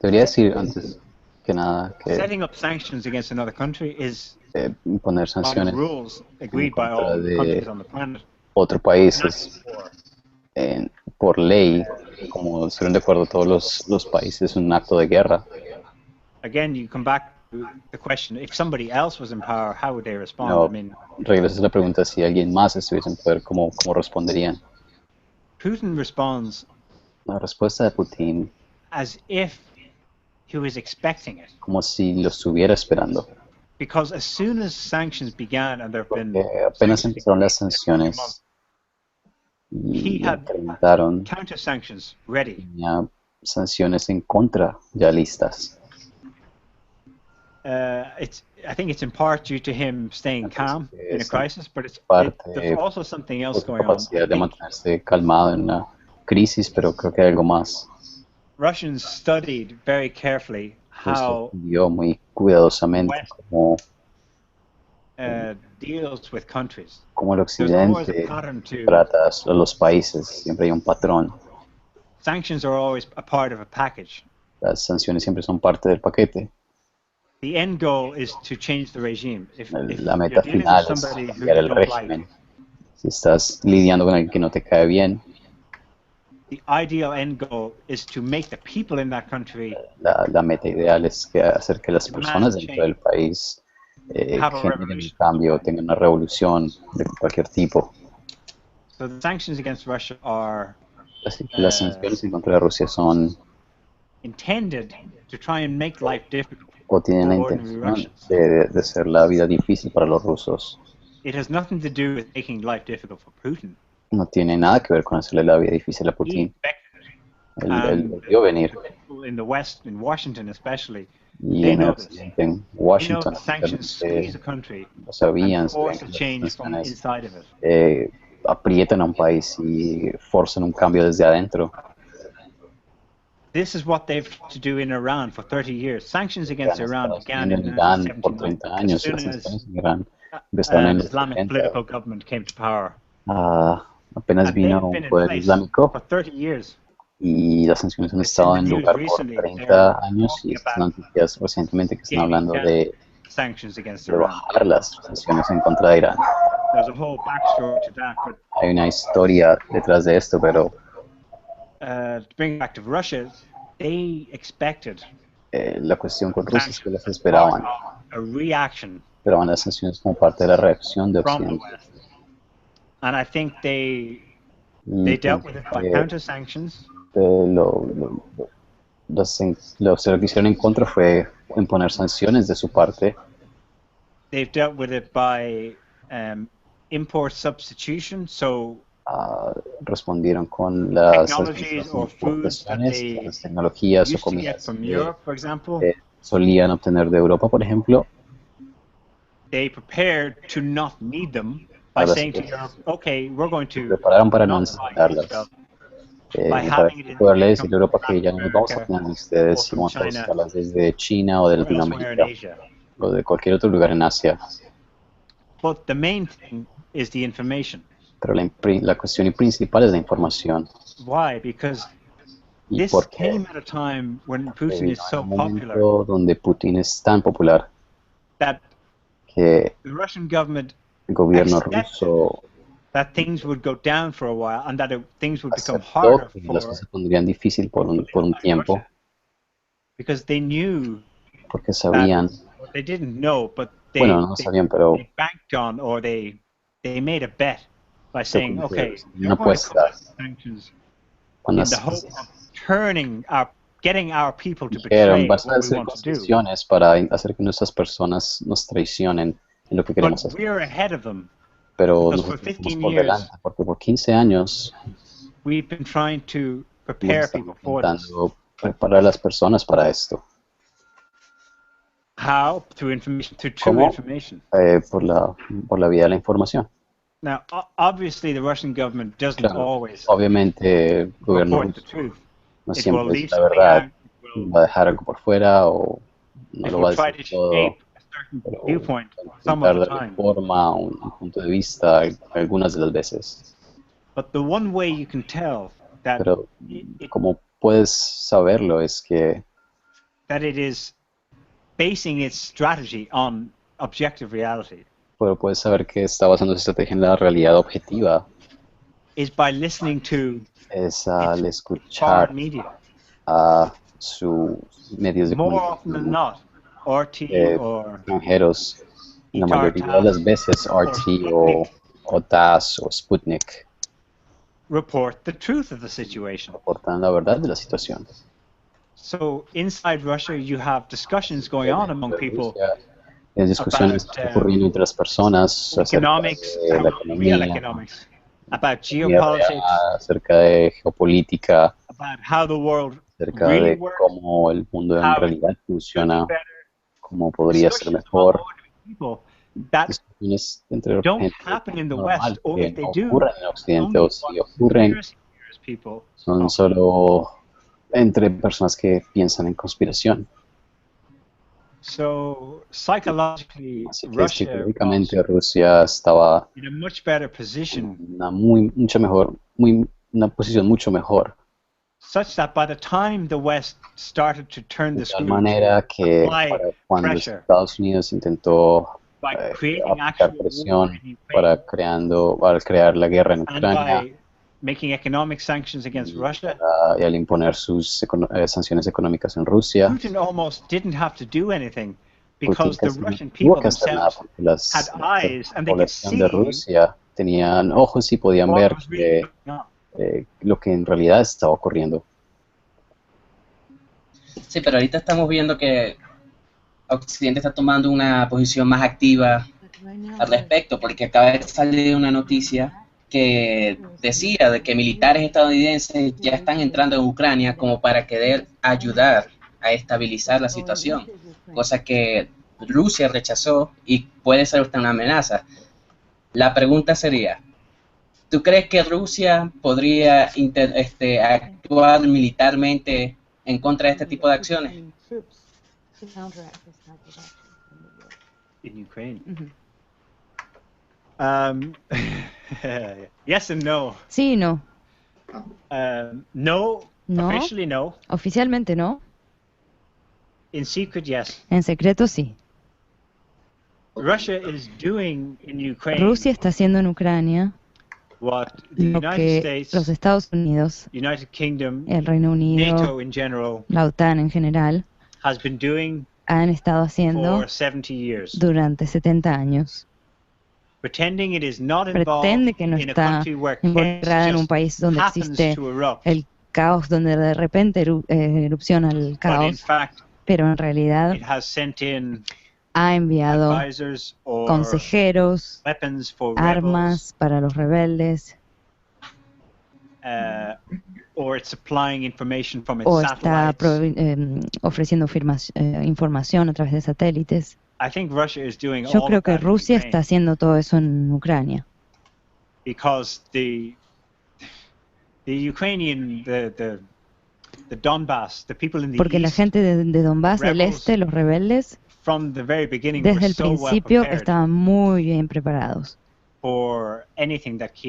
debería decir antes que nada que setting up sanctions against another country is imponer by sanciones rules en agreed by contra all de countries on the planet. otro país es por ley, como estuvieron de acuerdo todos los países, un acto de guerra. Again, you come back to the question: if somebody else was in power, how would they respond? No, I mean, regresas a la pregunta, si alguien más estuviese en poder, ¿cómo responderían? Putin responds La respuesta de Putin, as if he was expecting it, como si lo estuviera esperando. because as soon as sanctions began, and there have been Apenas empezaron las sanciones he y had incrementaron, counter sanctions ready. tenía sanciones en contra ya listas. I think it's in part due to him staying calm in a crisis, but there's also something else Por su going on. capacidad de mantenerse calmado en una crisis, pero creo que hay algo más. Russians studied very carefully how Estudió muy cuidadosamente cómo deals with countries. el There's always a Occidente pattern to trata a los países, siempre hay un patrón. sanctions are always a part of a package. Las sanciones siempre son parte del paquete. The end goal is to change the regime. If La meta you're dealing final with es somebody who cambiar you el don't régimen. like, Si estás lidiando con alguien que no te cae bien, the ideal end goal is to make the people in that country la meta ideal es hacer que las personas dentro del país generen un cambio, tengan una revolución de cualquier tipo. So the sanctions against Russia are Así que las sanciones en contra de Rusia son intended to try and make life difficult o tienen la for ordinary intención Russians. de hacer la vida difícil para los rusos. It has nothing to do with making life difficult for Putin. No tiene nada que ver con hacerle la vida difícil a He Putin. expected it. Él vio venir. People in the West, in Washington especially, Y they en el know this. occidente, en They know Washington, that sanctions squeeze a country lo sabían, and force a las change from sanciones inside of it. aprietan a un país y forzan un cambio desde adentro. This is what they've tried to do in Iran for 30 years. Sanctions against Iran began in En Irán por 1979, 30 años, as las soon as sanciones en Irán empezaron en an los Islamic 70. political government came to power. Apenas And vino they've been un in poder place islámico for 30 years. y las sanciones han estado en lugar por 30 años y estas noticias recientemente que están hablando de Sanctions against Iran. bajar las sanciones en contra de Irán. There's a whole backstory to that, but Hay una historia detrás de esto, pero to bring it back to Russia, they expected la cuestión con Rusia es que las esperaban las sanciones como parte de la reacción de Occidente. And I think they dealt with it by counter sanctions. Lo que hicieron en contra fue imponer sanciones de su parte. They've dealt with it by import substitution, so respondieron con las importaciones, las tecnologías o comidas que solían obtener de Europa, por ejemplo. They prepared to not need them by saying to Europe, okay, we're going to prepararon para no necesitarlas. Para poderle decir a Europa que ya no nos vamos a tener ustedes y vamos a buscarlas desde China o de Latinoamérica o de cualquier otro lugar en Asia. But the main thing is the information. Pero la cuestión principal es la información. Why? Because this came at a time when Putin is so popular. Donde Putin es tan popular que the Russian government el gobierno ruso that things would go down for a while and that things would become harder que las cosas se pondrían difícil por un tiempo. Because they knew porque sabían. They didn't know, but no sabían, pero they banked on or they made a bet by saying, okay, una apuesta in the hope of getting our people to betray what we want to do. Para hacer que nuestras personas nos traicionen en lo que queremos hacer. We're ahead of them. Pero nosotros estamos por delante, porque por 15 años we've been trying to prepare people for this. Preparar a las personas para esto. How? Through information, through true information. Por la vía de la información. Now, obviously, the Russian government doesn't always obviamente, el gobierno report the truth. No siempre dice la verdad, va a dejar algo por fuera o no lo va a decir todo. Dar de forma, un punto de vista, algunas de las veces. Pero como puedes saberlo es que basing its strategy on objective reality. Pero puedes saber que está basando su estrategia en la realidad objetiva. Is by listening to es al escuchar a sus medios de comunicación extranjeros. La mayoría de las veces RT o TASS o Sputnik report the truth of the situation. Reportan la verdad de la situación. So inside Russia you have discussions going on among people. Hay discusiones ocurriendo entre las personas acerca de la economía, about geopolitics, acerca de geopolítica, about how the world acerca de cómo el mundo en realidad funciona, cómo podría ser mejor. Discusiones entre gente normal que no ocurren en Occidente o si ocurren son solo entre personas que piensan en conspiración. So, psychologically, así que psicológicamente Rusia estaba en una posición mucho mejor. Such that by the time the West started to turn the screw, de tal manera que cuando Estados Unidos intentó aplicar presión para crear la guerra en Ucrania, making economic sanctions against Russia, y al imponer sus sanciones económicas en Rusia, Putin almost didn't have to do anything because the Russian people themselves had eyes and they could see de Rusia tenían ojos y podían ver lo que en realidad estaba ocurriendo. Sí, pero ahorita estamos viendo que Occidente está tomando una posición más activa al respecto, porque acaba de salir una noticia que decía de que militares estadounidenses ya están entrando en Ucrania como para querer ayudar a estabilizar la situación, cosa que Rusia rechazó y puede ser una amenaza. La pregunta sería, ¿tú crees que Rusia podría actuar militarmente en contra de este tipo de acciones? In Ukraine. Yes and no. Sí y no. No. Officially no. Oficialmente no. In secret, yes. En secreto sí. Russia is doing in Ukraine Rusia está haciendo en Ucrania what the lo United que States, los Estados Unidos, United Kingdom, el Reino Unido, NATO in general, la OTAN en general, han estado haciendo durante 70 años. Pretende que no está involucrada en un país donde existe el caos, donde de repente erupciona el caos, pero en realidad ha enviado consejeros, armas para los rebeldes, o está ofreciendo información a través de satélites. Yo creo que Rusia está haciendo todo eso en Ucrania. Porque la gente de Donbass, del este, los rebeldes, desde el principio estaban muy bien preparados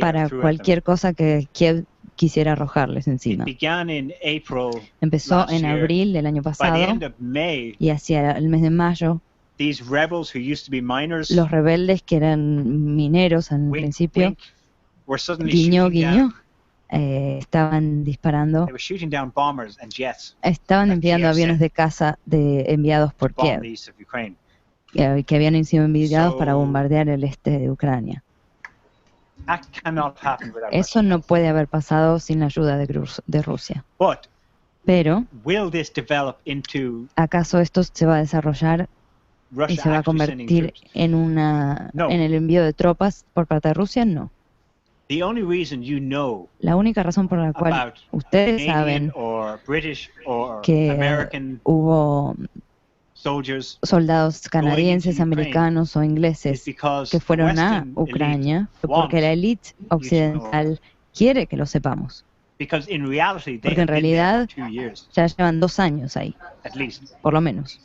para cualquier cosa que Kiev quisiera arrojarles encima. Empezó en abril del año pasado y hacia el mes de mayo los rebeldes que eran mineros en principio, guiño, guiño, estaban disparando, estaban enviando aviones de caza enviados por Kiev, que habían sido enviados para bombardear el este de Ucrania. Eso no puede haber pasado sin la ayuda de Rusia. Pero, ¿acaso esto se va a desarrollar y se va a convertir en el envío de tropas por parte de Rusia? No. La única razón por la cual ustedes saben que hubo soldados canadienses, americanos o ingleses que fueron a Ucrania fue porque la élite occidental quiere que lo sepamos. Porque en realidad ya llevan 2 años ahí, por lo menos.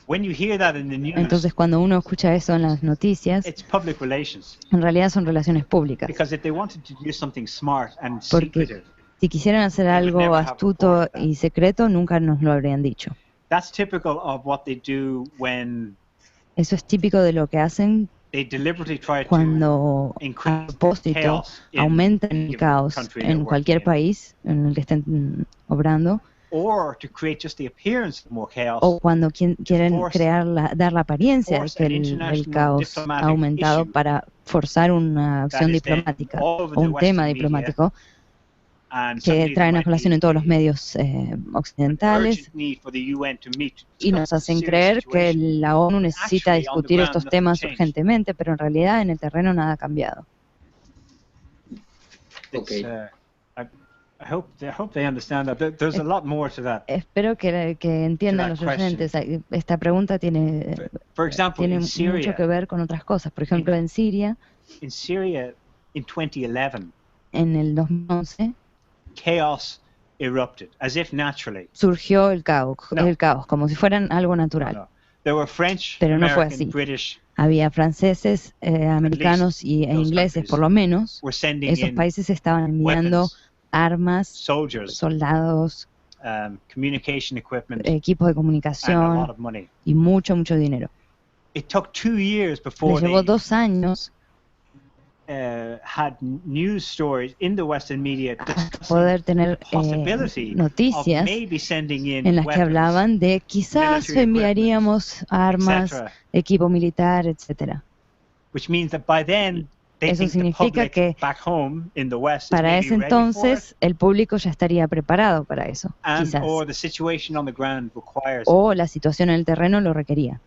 Entonces, cuando uno escucha eso en las noticias, en realidad son relaciones públicas. Porque si quisieran hacer algo astuto y secreto, nunca nos lo habrían dicho. Eso es típico de lo que hacen cuando a propósito aumentan el caos en cualquier país en el que estén obrando, o cuando quieren dar la apariencia de que el caos ha aumentado para forzar una acción diplomática o un tema diplomático que traen a colación en todos los medios occidentales y nos hacen creer que la ONU necesita discutir estos temas urgentemente, pero en realidad en el terreno nada ha cambiado. Espero que entiendan los oyentes. Esta pregunta tiene mucho que ver con otras cosas. Por ejemplo, en Siria, en el 2011, surgió el caos, como si fueran algo natural. Pero no fue así. Había franceses, americanos e ingleses, por lo menos. Esos países estaban enviando armas, soldados, equipos de comunicación y mucho dinero. Le llevó 2 años poder tener noticias en las que hablaban de quizás enviaríamos armas, equipo militar, etcétera. Eso significa que para ese entonces el público ya estaría preparado para eso, quizás. O la situación en el terreno lo requería.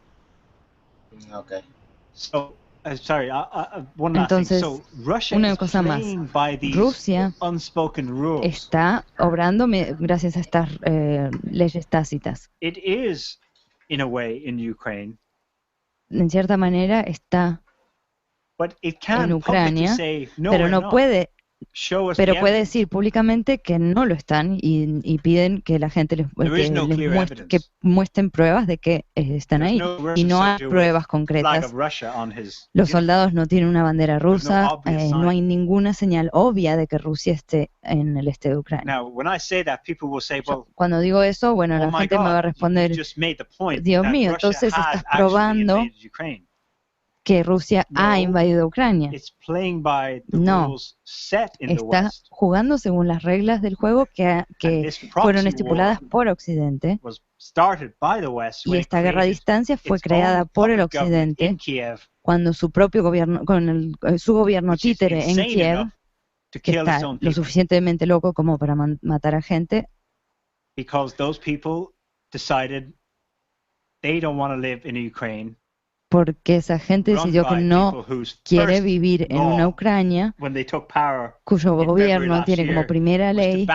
Entonces, una cosa más. Rusia está obrando gracias a estas leyes tácitas. En cierta manera está en Ucrania, pero no puede, pero puede decir públicamente que no lo están y piden que la gente que muestren pruebas de que están ahí. Y no hay pruebas concretas. Los soldados no tienen una bandera rusa, no hay ninguna señal obvia de que Rusia esté en el este de Ucrania. Cuando digo eso, bueno, la gente me va a responder, Dios mío, entonces estás probando que Rusia ha invadido Ucrania. No, está jugando según las reglas del juego que fueron estipuladas por Occidente, y esta guerra a distancia fue creada por el Occidente cuando su propio gobierno, su gobierno títere en Kiev, que está lo suficientemente loco como para matar a gente, porque esa gente decidió que no quiere vivir en una Ucrania cuyo gobierno tiene como primera ley,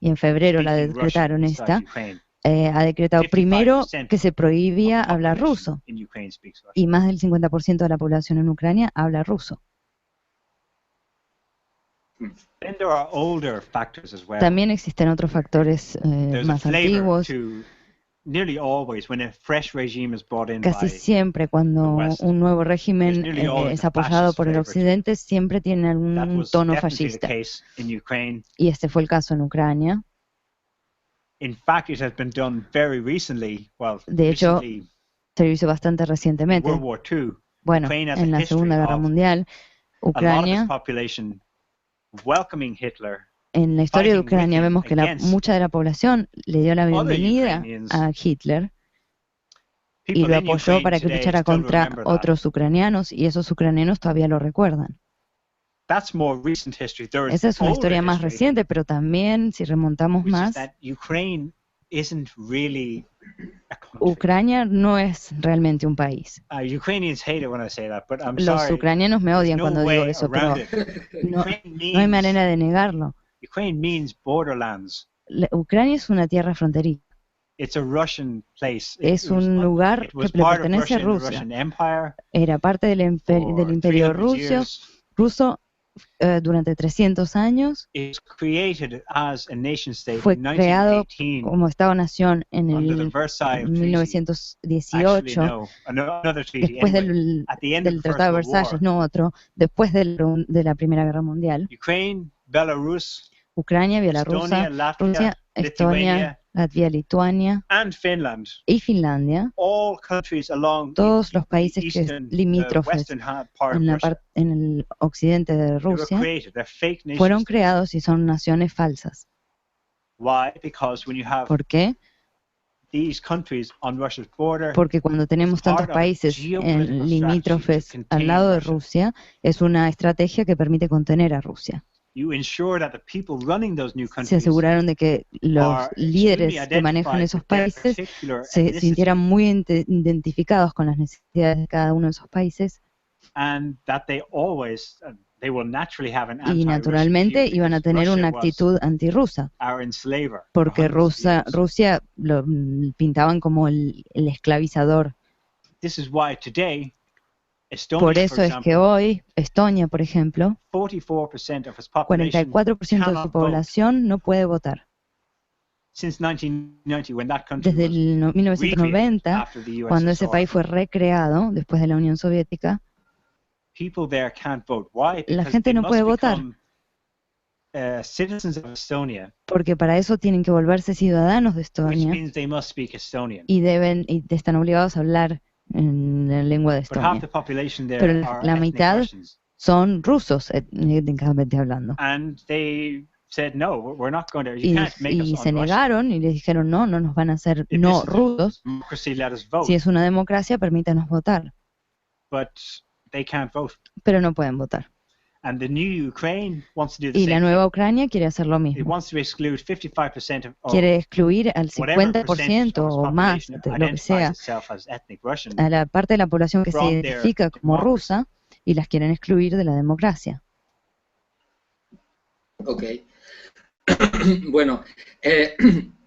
y en febrero la decretaron ha decretado primero que se prohibía hablar ruso, y más del 50% de la población en Ucrania habla ruso. También existen otros factores más antiguos. Casi siempre cuando un nuevo régimen es apoyado por el Occidente, siempre tiene algún tono fascista. Y este fue el caso en Ucrania. De hecho, se hizo bastante recientemente. Bueno, en la Segunda Guerra Mundial, Ucrania, en la historia de Ucrania vemos que mucha de la población le dio la bienvenida a Hitler y lo apoyó para que luchara contra otros ucranianos, y esos ucranianos todavía lo recuerdan. Esa es una historia más reciente, pero también, si remontamos más, Ucrania no es realmente un país. Los ucranianos me odian cuando digo eso, pero no hay manera de negarlo. Ucrania es una tierra fronteriza. Es un lugar que le pertenece a Rusia. Era parte del imperio ruso durante 300 años. Fue creado como Estado-nación en el 1918, después del Tratado de Versalles, no otro, después de la Primera Guerra Mundial. Ucrania, Bielorrusia, Rusia, Estonia, Latvia, Lituania y Finlandia, todos los países que limítrofes en el occidente de Rusia, fueron creados y son naciones falsas. ¿Por qué? Porque cuando tenemos tantos países limítrofes al lado de Rusia, es una estrategia que permite contener a Rusia. Se aseguraron de que los líderes que manejan esos países se sintieran muy identificados con las necesidades de cada uno de esos países, y naturalmente iban a tener una actitud antirrusa, porque Rusia lo pintaban como el esclavizador. Por eso es que hoy, Estonia, por ejemplo, 44% de su población no puede votar. Desde el 1990, cuando ese país fue recreado después de la Unión Soviética, la gente no puede votar, porque para eso tienen que volverse ciudadanos de Estonia y están obligados a hablar en la lengua de Estonia. Pero la mitad son rusos, étnicamente hablando. Y se negaron y les dijeron, no nos van a hacer no rusos. Si es una democracia, permítanos votar. Pero no pueden votar. Y la nueva Ucrania quiere hacer lo mismo. Quiere excluir al 50% o más, de lo que sea, a la parte de la población que se identifica como rusa, y las quieren excluir de la democracia. Ok. Bueno,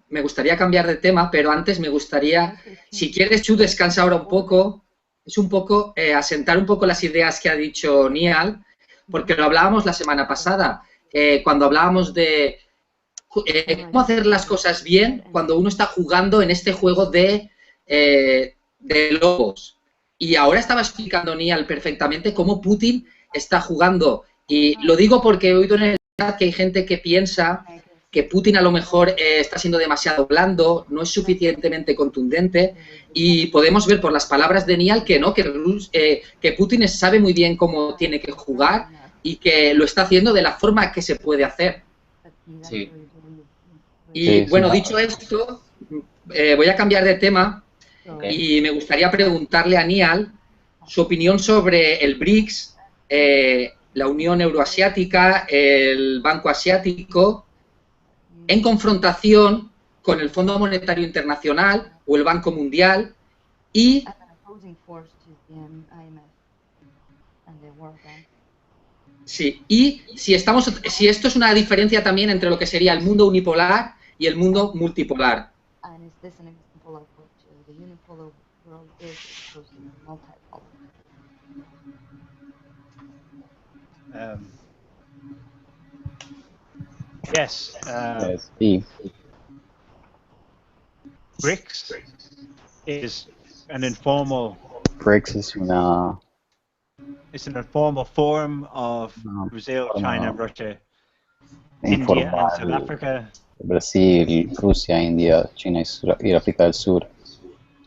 me gustaría cambiar de tema, pero antes me gustaría, si quieres, Chu, descansa ahora un poco. Es un poco asentar un poco las ideas que ha dicho Niall, porque lo hablábamos la semana pasada, cuando hablábamos de cómo hacer las cosas bien cuando uno está jugando en este juego de lobos. Y ahora estaba explicando Niall perfectamente cómo Putin está jugando. Y lo digo porque he oído en el chat que hay gente que piensa que Putin a lo mejor está siendo demasiado blando, no es suficientemente contundente, y podemos ver por las palabras de Niall que no, que Putin sabe muy bien cómo tiene que jugar y que lo está haciendo de la forma que se puede hacer. Sí. Y bueno, dicho esto, voy a cambiar de tema y me gustaría preguntarle a Niall su opinión sobre el BRICS, la Unión Euroasiática, el Banco Asiático, en confrontación con el Fondo Monetario Internacional o el Banco Mundial y sí, y si esto es una diferencia también entre lo que sería el mundo unipolar y el mundo multipolar. Yes. Sí. BRICS is an informal. BRICS es una. It's an informal form of Brazil, China, Russia, India, and South Africa. Brasil, Rusia, India, China y África del Sur.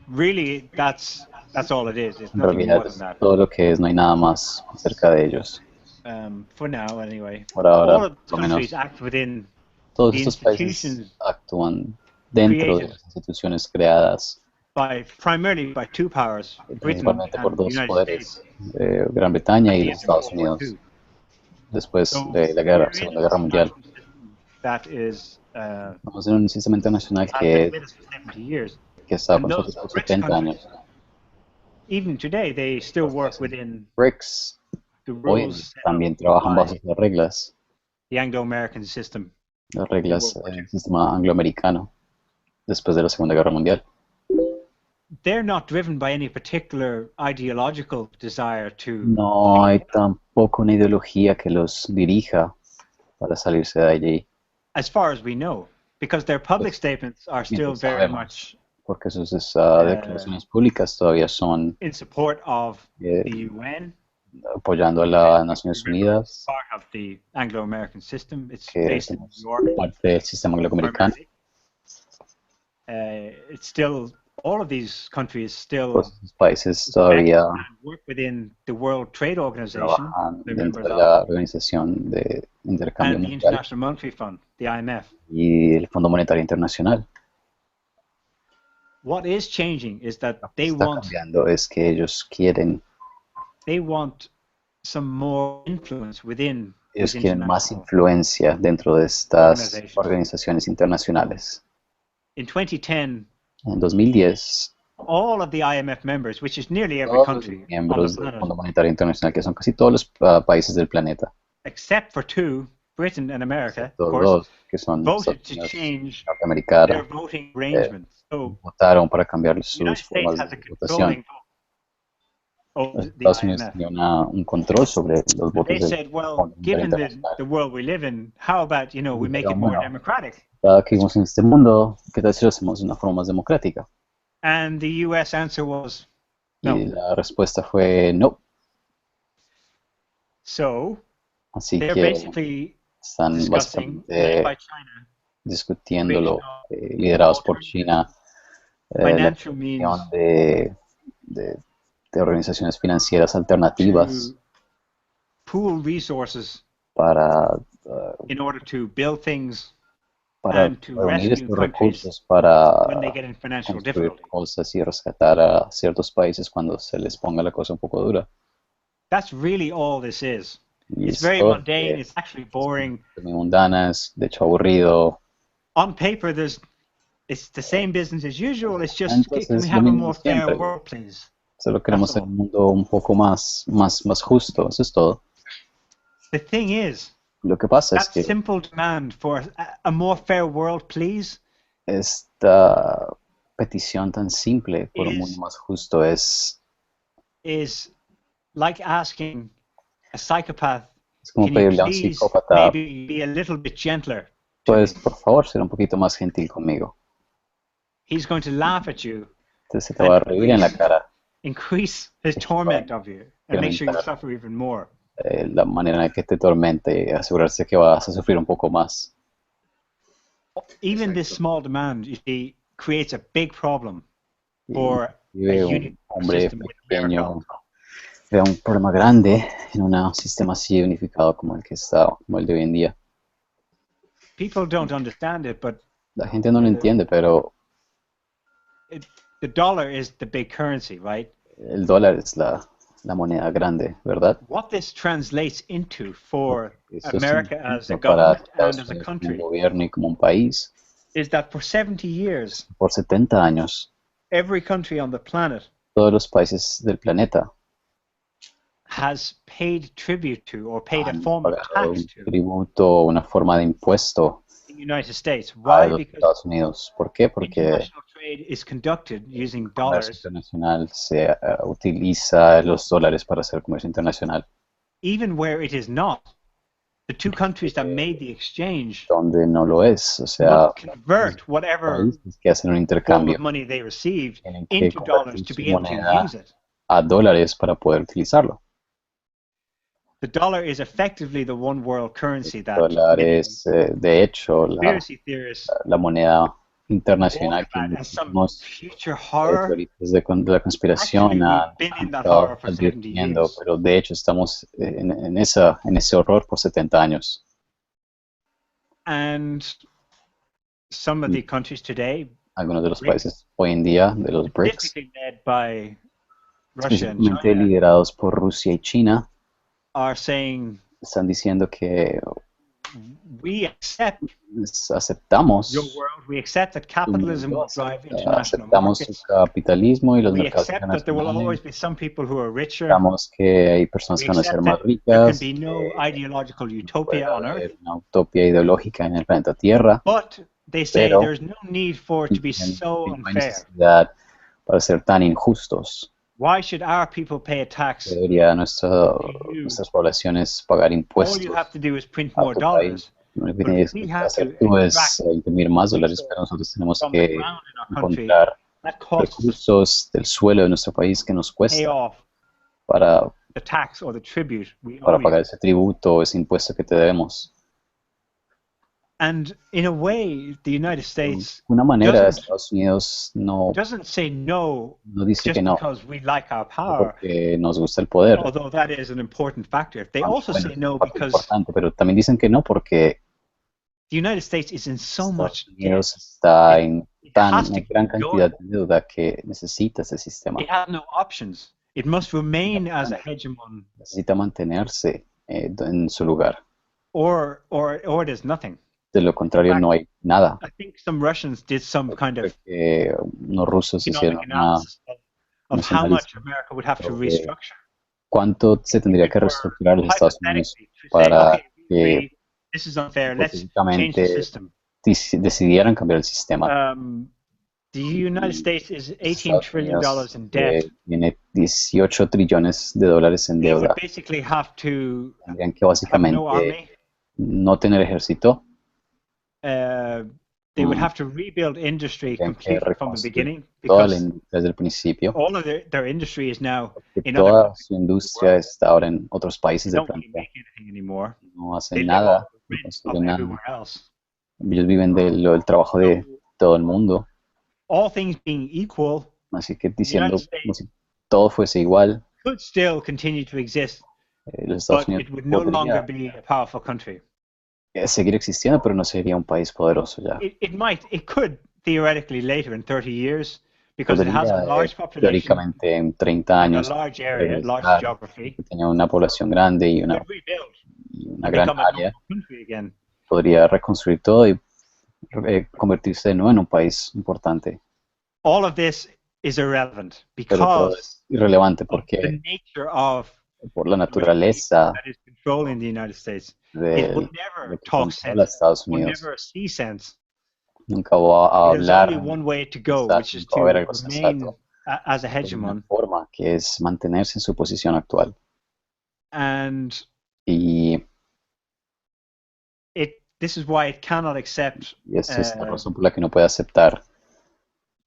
Really, that's all it is. It's En nothing realidad more than es that. todo lo que es, no hay nada más acerca de ellos. For now, anyway. Por ahora, All of the por lo menos, countries act within todos the estos países institutions actúan dentro de las instituciones creadas primarily by two powers, Britain principalmente por and the dos United poderes, States. Gran Bretaña y At the los end of Estados World War Unidos, II. después So, de la we're in Segunda a Guerra Mundial. international system that is Estamos en un sistema internacional has been with us for 70 years. que está And con those nosotros por BRICS 70 countries, años. even today, they still work within BRICS the hoy rules set también up trabajan by bajo las reglas the Anglo-American system. del sistema angloamericano después de la Segunda Guerra Mundial. They're not driven by any particular ideological desire to. No hay tampoco una ideología que los dirija para salirse de allí, As far as we know, because their public statements are still mientras very sabemos, much porque sus declaraciones públicas todavía son in support of eh, the UN. apoyando a las Naciones Unidas, Part of the Anglo-American system. It's que based in New somos York. parte del sistema angloamericano. It's still all of these countries still Todos estos países todavía work within the World Trade Organization, trabajan they're dentro members de of, la Organización de Intercambio and the Mundial International Monetary Fund, the IMF. y el Fondo Monetario Internacional. What is changing is that Lo que they está want cambiando es que ellos quieren some more influence within. Ellos these quieren más international influencia dentro de estas organizations. organizaciones internacionales. In 2010, En 2010, all of the IMF members, which is nearly every todos los country on the miembros del planet, Fondo Monetario Internacional, que son casi todos los países del planeta, except for two, Britain and America, of todos course, dos que son voted Estados to Unidos, change Norteamericana, their voting arrangements. So votaron para cambiar the United sus States formas has a de controlling votación. vote over Los the Estados Unidos IMF. tenían un control sobre los They votos del said, well, Fondo Monetario given the Internacional. world we live in, how about, we make it Dijeron, more bueno, democratic? dado que vivimos en este mundo, ¿qué tal si lo hacemos de una forma más democrática? And the US answer was Y no. la respuesta fue no. So Así they're que basically están discussing, led básicamente by China, discutiéndolo, liderados por China, la financial creación means de organizaciones financieras alternativas to pool resources para in order to build things para and to reunir rescue estos countries recursos para when they get in financial construir difficulty. cosas y rescatar a ciertos países cuando se les ponga la cosa un poco dura. That's really all this is. Y It's es very todo mundane, que it's actually boring. es muy mundana, es de hecho aburrido. On paper, it's the same business as usual. It's just, Entonces, can we es have lo a mismo more de fair siempre. world, please? Solo queremos That's un mundo un poco más justo, eso es todo. The thing is, Lo que pasa es that que simple demand for a more fair world, please, esta petición tan simple por un is- mundo más justo es like asking a psychopath, como can you pedirle a un please psicópata, maybe be a little bit gentler? puedes por favor ser un poquito más gentil conmigo. He's going to laugh at you, Entonces se te va a reír en la cara increase his torment of you, and make sure you suffer even more. la manera en la que te tormente y asegurarse que vas a sufrir un poco más. even this small demand, you see, creates a big problem for a un unified hombre system with pequeño America. crea un problema grande en un sistema así unificado como el que está, como el de hoy en día. People don't understand it, but La gente no lo entiende, pero the dollar is the big currency, right? el dólar es la moneda grande, ¿verdad? What this translates into for Eso America as a significa para government Estados and as a Unidos como country gobierno y como un país, is that for 70 years, por 70 años, every country on the planet todos los países del planeta has paid tribute to or paid a han form of pagado tax un to tributo, una forma de impuesto the United States. a Why? los Because Estados Unidos. ¿Por qué? Porque international trade is conducted using el comercio dollars, internacional se utiliza los dólares para hacer comercio internacional, even where it is not. The two countries that made the exchange donde no lo es. O sea, would convert whatever países que hacen un form intercambio of money they received tienen que into dollars convertir to su be able to moneda use it. a dólares para poder utilizarlo. The dollar is effectively the one world currency El that dólar many es, de hecho, conspiracy theorists la moneda internacional warn que about as some muchísimos future horror. teoristas de la conspiración Actually, han we've been in that estado horror for 70 advirtiendo, years. pero de hecho estamos en ese horror por 70 años. And some of the countries today, Algunos de los países hoy en día, de los BRICS, specifically led by Russia and específicamente China, liderados por Rusia y China, are saying están diciendo que we accept aceptamos your world, we accept that su capitalism will mundo, drive international aceptamos su markets, capitalismo y los we mercados accept that there will always internacionales, be some people who are richer, aceptamos que hay personas we que van a ser accept más that there can ricas, be no ideological puede utopia on Earth, haber una utopía ideológica en el planeta Tierra, but they say pero there's no need for it to be so no hay unfair. necesidad para ser tan injustos. Why should our people pay a tax? Debería nuestras poblaciones pagar All you impuestos have to do is print a more tu dollars. país. Lo que But tienes we que have hacer to tú extract es imprimir más dólares, pero nosotros tenemos from the que ground in our country. encontrar That costs recursos del suelo de nuestro país que nos pay cuesta off para the tax or the tribute we owe you. pagar ese tributo o ese impuesto que te debemos. And in a way, the United De States una manera, doesn't Estados Unidos no say no dice just que no, because we like our power, porque nos gusta el poder. although that is an important factor. They Aunque, also bueno, say es no una parte because importante, pero también dicen que no porque the United States is in so much Estados debt. Unidos está en It tan has to una gran keep cantidad going. de deuda que necesita ese sistema. It has no options. It must remain as a hegemon, Necesita mantenerse en su lugar. or it is nothing. De lo contrario, no hay nada. I think some Russians did some kind of Unos rusos hicieron economic analysis of unos how much análisis America would have to sobre restructure. cuánto se tendría que reestructurar los Estados Unidos Hypothetically, to say, para okay, we que agree, this is unfair, let's change the hipotéticamente system. decidieran cambiar el sistema. The United States is $18 Estados trillion Unidos, in debt. tiene 18 trillones de dólares en They would deuda. basically have to Tendrían que have básicamente no army. no tener ejército. They would have to rebuild industry Tendrían que completely from the reconstruir beginning toda la because industria desde el principio. all of their industry is now Que in other toda countries. su industria está ahora en otros países They del don't really planeta. make anything anymore. No They hacen live nada, off the no rent of construyen nada. everywhere else. Ellos viven del trabajo de todo el mundo. All things being equal, Así que the diciendo United como States si todo fuese igual, could still continue to exist, los Estados but Unidos it would no longer podría be a powerful country. seguir existiendo, pero no sería un país poderoso ya. It could theoretically later in 30 years because it has a Podría large population teóricamente en 30 and a años large area, large regresar, geography. que tenía una población grande y Could rebuild una and gran become a área, normal country again. podría reconstruir todo y convertirse de nuevo en un país importante. All of this is irrelevant Pero todo because es irrelevante of porque the nature of por la naturaleza that is controlling the United States. It de will lo never que talk controla sense. Estados Will Unidos. never see sense. Nunca va a There's hablar, only one way to go, pensar, which is nunca va a haber to algo remain sensato. as a Hay una hegemon. forma que es mantenerse en su posición actual. And Y this is why it cannot accept esa es la razón por la que no puede aceptar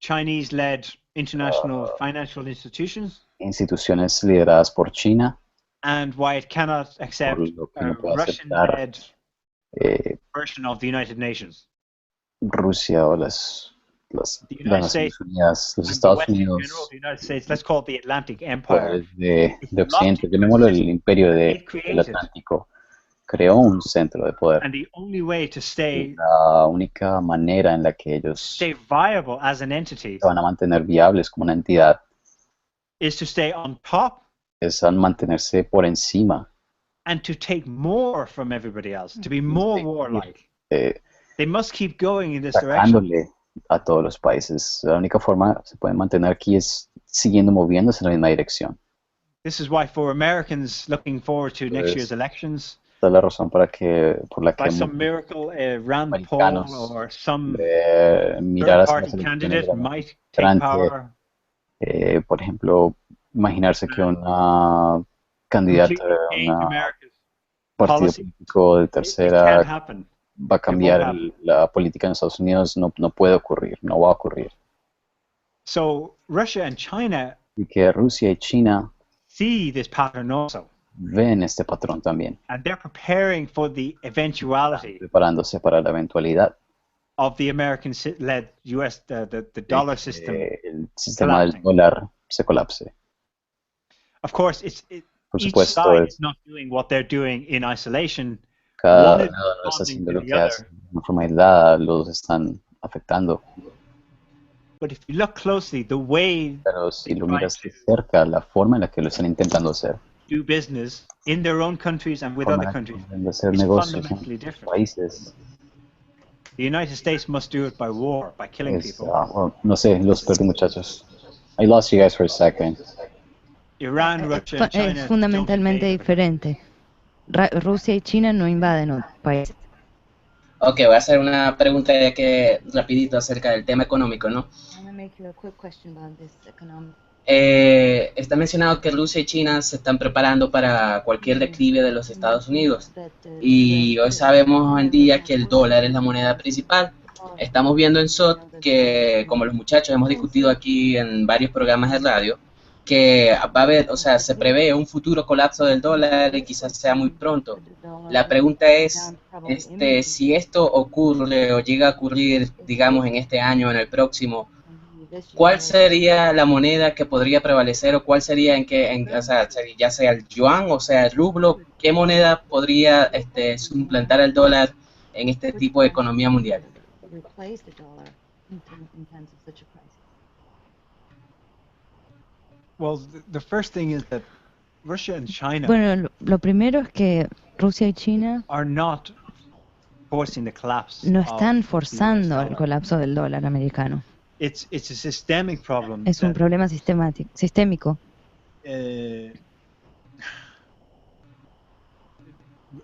Chinese-led international financial institutions, instituciones lideradas por China, and why it cannot accept por lo que a no puede aceptar Russian-led version of the United Nations. Rusia o las Naciones Unidas, los Estados Unidos, poderes de Occidente, llamémoslo el imperio del Atlántico, creó un centro de poder. Y la única manera en la que ellos se van a mantener viables como una entidad es al mantenerse por encima. Sacándole a todos los países. La única forma que se pueden mantener aquí es siguiendo moviéndose en la misma dirección. This is why for Americans looking forward to next year's elections, esta es la razón por la que by some miracle, Rand Paul or some mirar hacia third-party las candidate elecciones might take power. Por ejemplo, imaginarse que una candidata de un partido político de tercera va a cambiar la política en Estados Unidos, no puede ocurrir, no va a ocurrir. So Russia and China Y que Rusia y China see this pattern also, ven este patrón también, and they're preparing for the eventuality preparándose para la eventualidad of the American-led U.S. the dollar system. El sistema del dólar se colapse. Of course, Por each supuesto, side is not doing what they're doing in isolation. cada One is lado no está haciendo lo responding to que the hace other. de una forma aislada, los están afectando. But if you look closely, the way Pero si they lo try miras to de cerca, la forma en la que lo están intentando hacer, do business in their own countries and with la other forma en la que countries intentan hacer is negocios en fundamentally otros different. países, The United States must do it by war, by killing people. bueno, no sé, los perdí, muchachos. I lost you guys for a second. Iran, Russia, and China Es fundamentalmente don't invade. diferente. Rusia y China no invaden otros países. Ok, voy a hacer una pregunta ya que rapidito acerca del tema económico, ¿no? Está mencionado que Rusia y China se están preparando para cualquier declive de los Estados Unidos y hoy sabemos en día que el dólar es la moneda principal. Estamos viendo en SOTT que, como los muchachos hemos discutido aquí en varios programas de radio, que va a haber, o sea, se prevé un futuro colapso del dólar y quizás sea muy pronto. La pregunta es, si esto ocurre o llega a ocurrir, digamos, en este año o en el próximo, ¿cuál sería la moneda que podría prevalecer o cuál sería o sea, ya sea el yuan o sea el rublo? ¿Qué moneda podría suplantar el dólar en este tipo de economía mundial? Well, the first thing is that Russia and China Bueno, lo primero es que Rusia y China are not forcing the collapse no of están the forzando US el colapso del dólar americano. It's a systemic problem. Es un that, problema sistémico.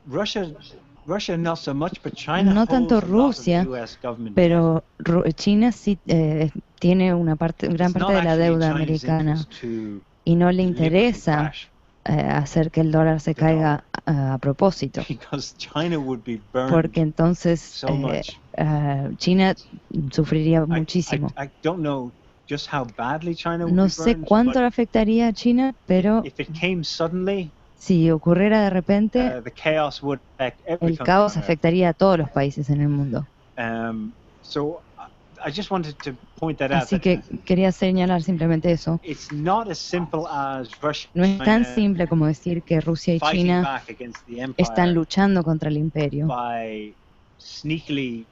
Russia not so much, but China No tanto holds a lot of Rusia, the US government pero China sí tiene gran debt. parte It's not de la actually in deuda China's americana interest to y no le deliberately interesa crash hacer que el dólar se the dollar, caiga a propósito, because China would be burned porque entonces so much. China sufriría muchísimo. I don't know just how badly China would No be sé burned, cuánto but le afectaría a China, pero if it came suddenly, si ocurriera de repente, the chaos would affect every el country caos on Earth. afectaría a todos los países en el mundo. So I just wanted to point that out. Así That que quería señalar simplemente eso. it's not as simple as Russia No es tan China simple como decir que Rusia y fighting China back against the están empire luchando contra el imperio, by sneakily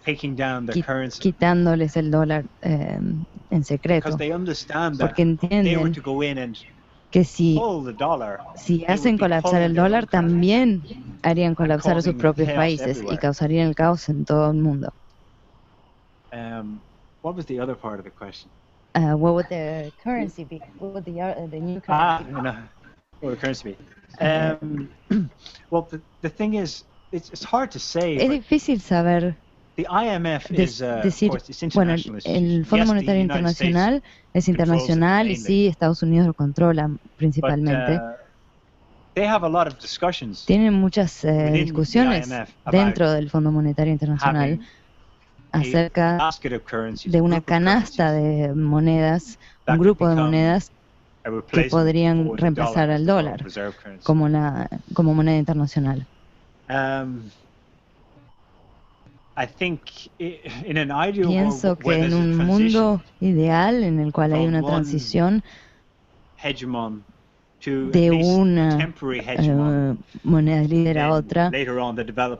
taking down their currency, quitándoles el dólar en secreto, because they understand that porque if they were entienden to go in and que si pull the dollar, si they hacen would be colapsar pulling el their own dólar, currency. también harían colapsar a sus causing propios chaos países y everywhere. causarían el caos en todo el mundo. What was the other part of the question? What would the currency be? What would the new currency be? No. What would the currency be? Well, the thing is, it's hard to say. Es But difícil saber the IMF is, of decir, course, it's bueno, international el institution. Fondo Yes, the Monetario United Internacional es controls it internacional y mainly. sí, Estados Unidos lo controla But principalmente. they have a lot of discussions Tienen muchas within the discusiones IMF about dentro del Fondo Monetario Internacional having acerca a basket of currencies, de a una group of canasta currencies de monedas, that un could grupo de become monedas a que replacement podrían for the reemplazar dollar as al the world dólar reserve currency. como moneda internacional. Pienso que en un mundo ideal en el cual hay una transición de una moneda líder a otra,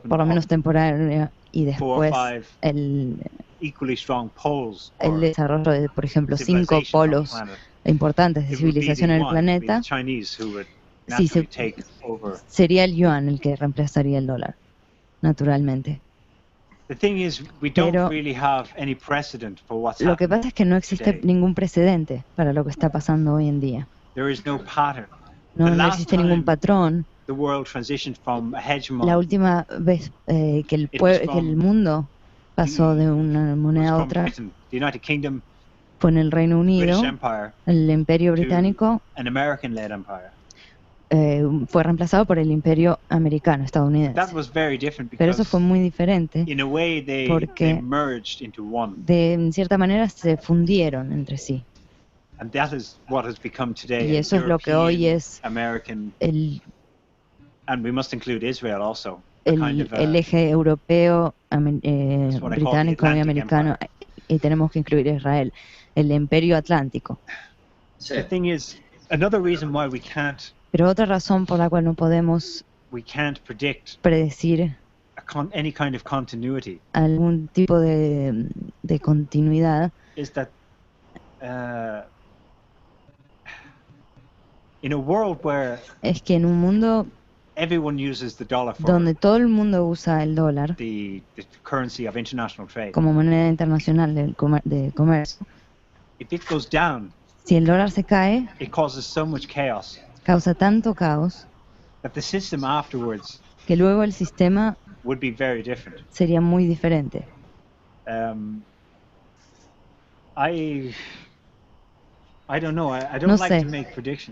por lo menos temporaria, y después el desarrollo de, por ejemplo, 5 polos importantes de civilización en el planeta, sí, sería el yuan el que reemplazaría el dólar, naturalmente. Pero lo que pasa es que no existe ningún precedente para lo que está pasando hoy en día. No existe ningún patrón. La última vez que el mundo pasó de una moneda a otra fue en el Reino Unido, el Imperio Británico fue reemplazado por el Imperio Americano, estadounidense. Pero eso fue muy diferente porque en cierta manera se fundieron entre sí. Y eso es lo que hoy es el eje europeo, británico y americano, y tenemos que incluir Israel, el imperio atlántico. Pero otra razón por la cual no podemos predecir algún tipo de continuidad es que en un mundo donde todo el mundo usa el dólar como moneda internacional de comercio, si el dólar se cae, causa tanto caos que luego el sistema sería muy diferente.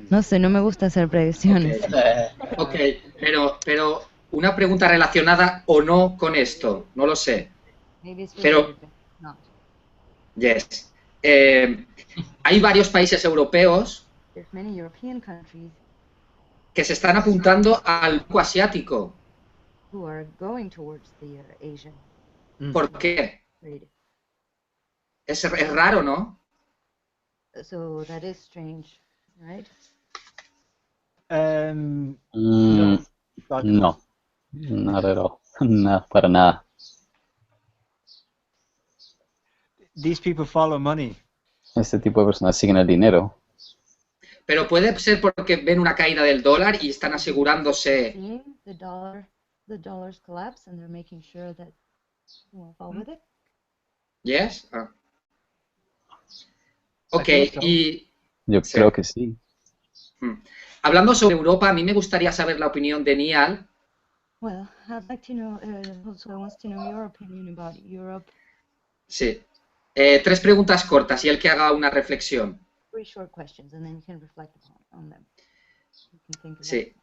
No sé, no me gusta hacer predicciones. Okay, pero una pregunta relacionada o no con esto, no lo sé. Pero, yes. Hay varios países europeos que se están apuntando al bloque asiático. ¿Por qué? Es raro, ¿no? No, no, para nada. Este tipo de personas siguen el dinero. Pero puede ser porque ven una caída del dólar y están asegurándose. Yes. Ok, y yo creo que sí. Hablando sobre Europa, a mí me gustaría saber la opinión de Niall. Well, I'd like to know, also wants to know your opinion about Europe. Sí. 3 preguntas cortas y el que haga una reflexión. 3 short questions and then you can reflect on them. Sí.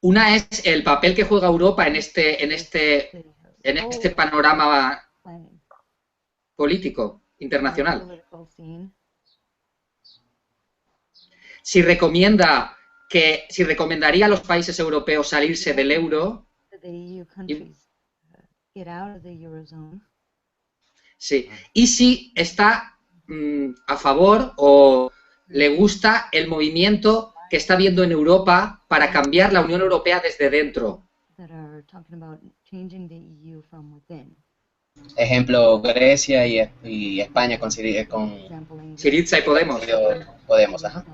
Una es el papel que juega Europa en este panorama político internacional. Si recomendaría a los países europeos salirse del euro. Sí. Y si está a favor o le gusta el movimiento que está habiendo en Europa para cambiar la Unión Europea desde dentro. Ejemplo, Grecia y España con Syriza y Podemos. Podemos, ajá.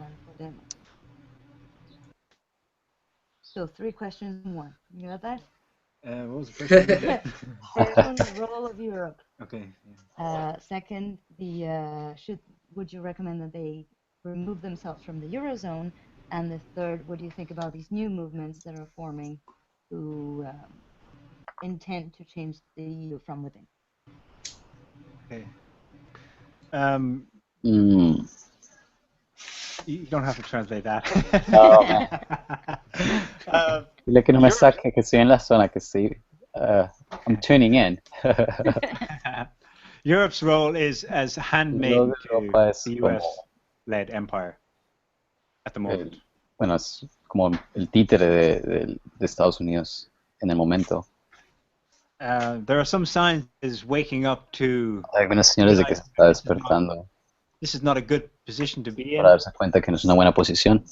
So 3 questions in 1. You got that? What was the first one? First one, the role of Europe. Okay. Second, would you recommend that they remove themselves from the Eurozone? And the third, what do you think about these new movements that are forming who intend to change the EU from within? Okay. You don't have to translate that. Oh, dile que no me saque, que estoy en la zona, que estoy... I'm tuning in. Europe's role is as handmaiden to the US-led empire at the moment. Bueno, es como el títere de Estados Unidos en el momento. There are some signs is waking up to. Hay algunas señales de que se está despertando This is not a good position to be in. para darse cuenta que no es una buena posición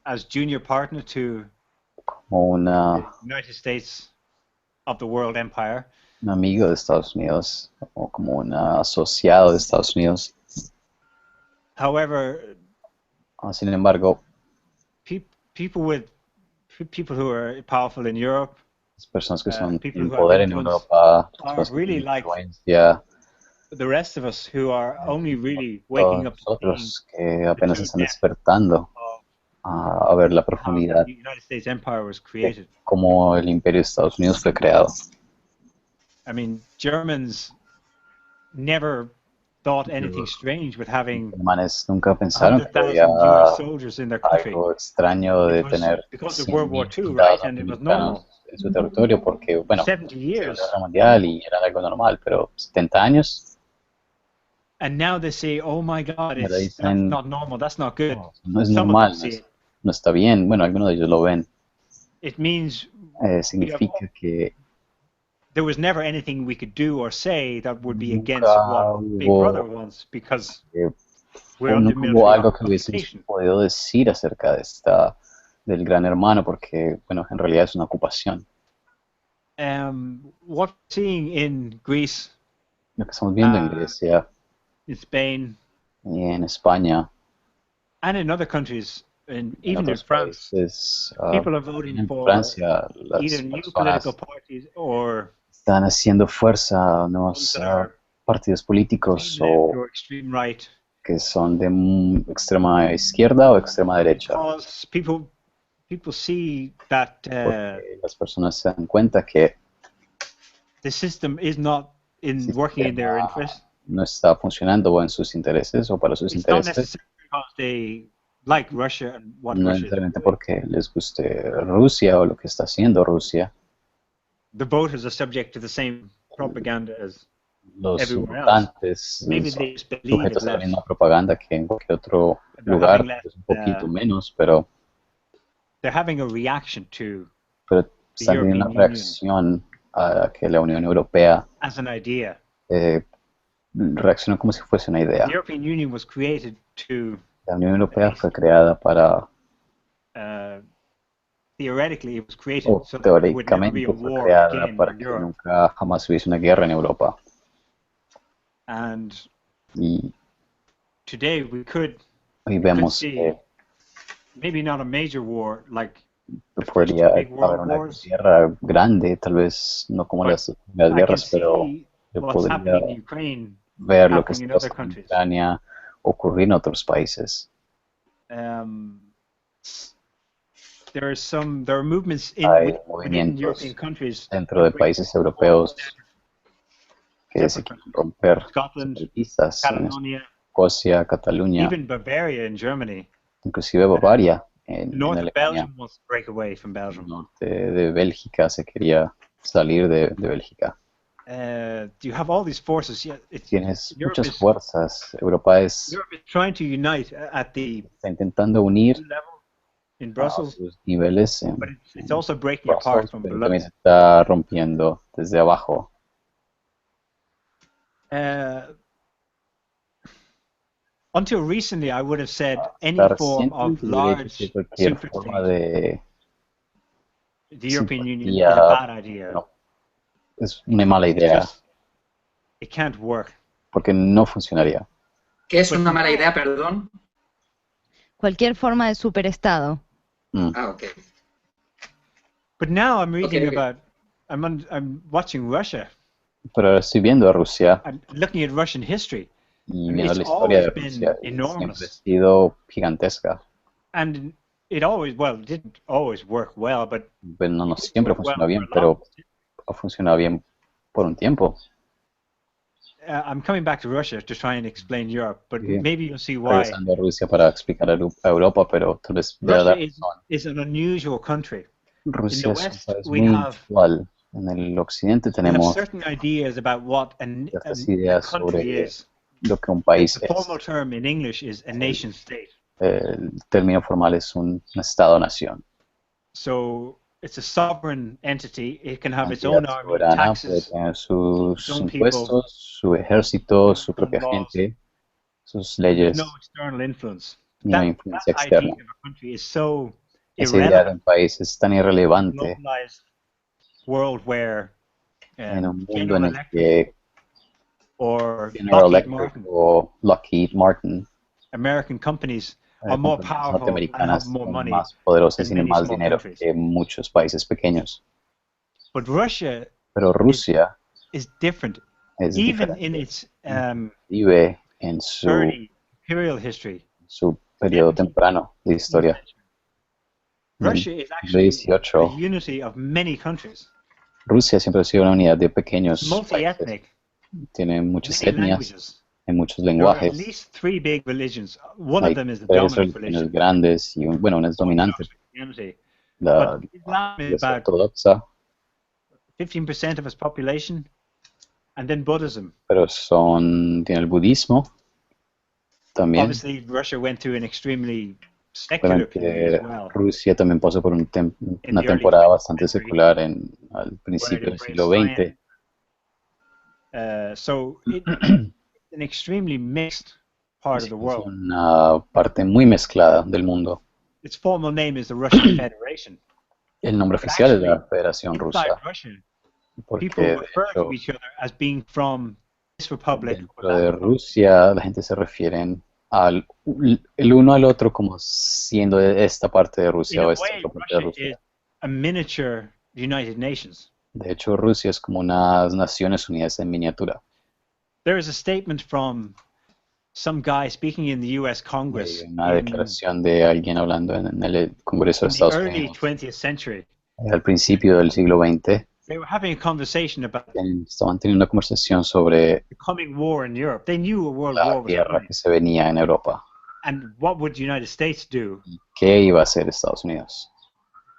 As junior partner to como the United States of the World Empire. un amigo de Estados Unidos o como un asociado de Estados Unidos. However, Sin embargo, people who are powerful in Europe, las personas que son people en who have poder en influence Europa, are las que really tienen like influencia, the rest of us who are only really waking up to nosotros que apenas están despertando a ver la how profundidad the United States Empire was de created. cómo el imperio de Estados Unidos fue creado. I mean, Germans never thought anything strange with having Los alemanes nunca pensaron que 100,000 había Jewish soldiers in their country. algo extraño de It was tener because of World War II, 100,000 right? And it was normal. americanos en su territorio porque, bueno, 70 la years. Guerra Mundial y era algo normal, pero 70 años And now they say, oh my God, Ahora that's dicen, not normal, that's not good. no es Some of normal, them no, say es- no está bien. Bueno, algunos de ellos lo ven. it means Significa que there was never anything we could do or say that would be against nunca what Big hubo, Brother wants because eh, we're under nunca hubo military algo que hubiésemos occupation. podido decir acerca de del gran hermano, porque, bueno, en realidad es una ocupación. What we're seeing in Greece, Lo que estamos viendo en Ah. Grecia in Spain, y en España, and in other countries, and en even in otros France, países, people are voting en for Francia, las either new personas political parties or están haciendo fuerza a ones nuevos that are partidos políticos extreme left o or extreme right, que son de extrema izquierda o extrema derecha, because people see that porque las personas se dan cuenta que the system is not el working in their sistema interest. no está funcionando en sus intereses o para sus It's not intereses, necessarily because they like Russia and what no Russia is necesariamente doing. porque les guste Rusia o lo que está haciendo Rusia. The voters are subject to the same propaganda as Los everywhere else. votantes Maybe son they just believe it sujetos a la less. misma propaganda que en cualquier otro They're lugar, having less, pues un poquito menos, pero They're having a reaction to están teniendo una European reacción a que la Unión Europea as an idea. reacciona como si fuese una idea. The European Union was created to La Unión Europea fue creada para, theoretically, it was created o so that there would never be teóricamente a fue war creada again para in que Europe. nunca jamás hubiese una guerra en Europa. And Y today we could hoy vemos see que maybe not a major war like podría big world haber una wars. guerra grande, tal vez no como But las I can guerras, pero see yo what's podría happening in Ukraine ver lo que happening in está other pasando en countries. Ucrania ocurrir en otros países. There are movements Hay within movimientos European countries dentro de países europeos que se quieren romper Scotland, separatistas en Catalonia, Escocia, Cataluña, even Bavaria in Germany. inclusive Bavaria en North of Alemania. Belgium wants to break away from El Belgium. norte de Bélgica se quería salir de Bélgica. You have all these forces. Yeah, Tienes Europe muchas is fuerzas. Europa Europe is trying to unite at the está intentando unir level in a Brussels, sus niveles en but it's also breaking apart Brussels, from pero below. también se está rompiendo desde abajo. Until recently, I would have said any Hasta form of recientemente yo diría large que cualquier forma superstate, de the European Union is simpatía, a bad idea. no, es una mala idea It can't work. porque no funcionaría. ¿Qué es una mala idea, perdón? Cualquier forma de superestado. Ah, ok. But now I'm reading Okay. about. I'm watching Russia. Pero ahora estoy viendo a Rusia I'm looking at Russian history, y And viendo it's la historia de always been Rusia y enormous. siempre ha sido gigantesca. and it didn't always work well, but Bueno, no siempre funciona well bien, for a long pero ha funcionado bien por un tiempo. I'm coming back to Russia to try and explain Europe, but Bien. maybe you'll see why. Regresando a Rusia para explicar a Europa, pero tal vez voy a Russia dar is, razón. is an unusual country. Rusia es un West, país we muy have- inusual. En el occidente We have tenemos certain ideas about what ciertas a ideas country sobre is. lo que un país The es. formal term in English is a nation state. El término formal es un estado-nación. So it's a sovereign entity. It can have its own army, puede taxes, tener sus its own impuestos, people, su ejército, su its own propia laws. gente, sus There's leyes, no external influence. ni una That influencia idea externa. of a country is so Esa idea de irrelevant un país es tan in a irrelevante globalized world where en un mundo General en el Electric que or General Lockheed Electric Martin, o Lockheed Martin, American companies, are more compañías powerful and have norteamericanas, more son money más poderosas y than tienen many más small dinero countries. que muchos países pequeños. But Russia Pero Rusia is different, es even in diferente. its Vive en su early imperial history. periodo temprano de historia. Russia Del is siglo actually XVIII, a unity of many countries. Rusia siempre ha sido una unidad de pequeños países. Multi-ethnic, Tiene muchas many etnias, languages. hay muchos There are at lenguajes, least 3 big religions. One of hay them is the 3 dominant religiones religion, grandes y bueno, una es dominante, Christianity. la But Islam is iglesia about ortodoxa, 15% of its population, and then Buddhism. pero tiene el budismo también. Obviously, Russia went through an extremely secular period as well, Rusia también pasó por una the early temporada 20th bastante century, secular al where it principio del embraced siglo science. XX. So it's an extremely mixed part of the Es world. una parte muy mezclada del mundo. Its formal name is the Russian Federation. El nombre But oficial es la actually, Federación inside Rusa, Russia, porque people de refer hecho to each other as being from this republic or dentro that de republic. Rusia la gente se refieren el uno al otro como siendo de esta parte de In Rusia a o esta way, otra parte de Russia is Rusia. a miniature United Nations. De hecho, Rusia es como unas Naciones Unidas en miniatura. There is a statement from some guy speaking in the U.S. Congress Hay una in declaración de alguien hablando en el Congreso de the Estados early Unidos 20th century. al principio del siglo XX. They were having a conversation about Estaban teniendo una conversación sobre the coming war in Europe. They knew a world la war was guerra coming. que se venía en Europa. And what would the United States do? ¿Qué iba a hacer Estados Unidos?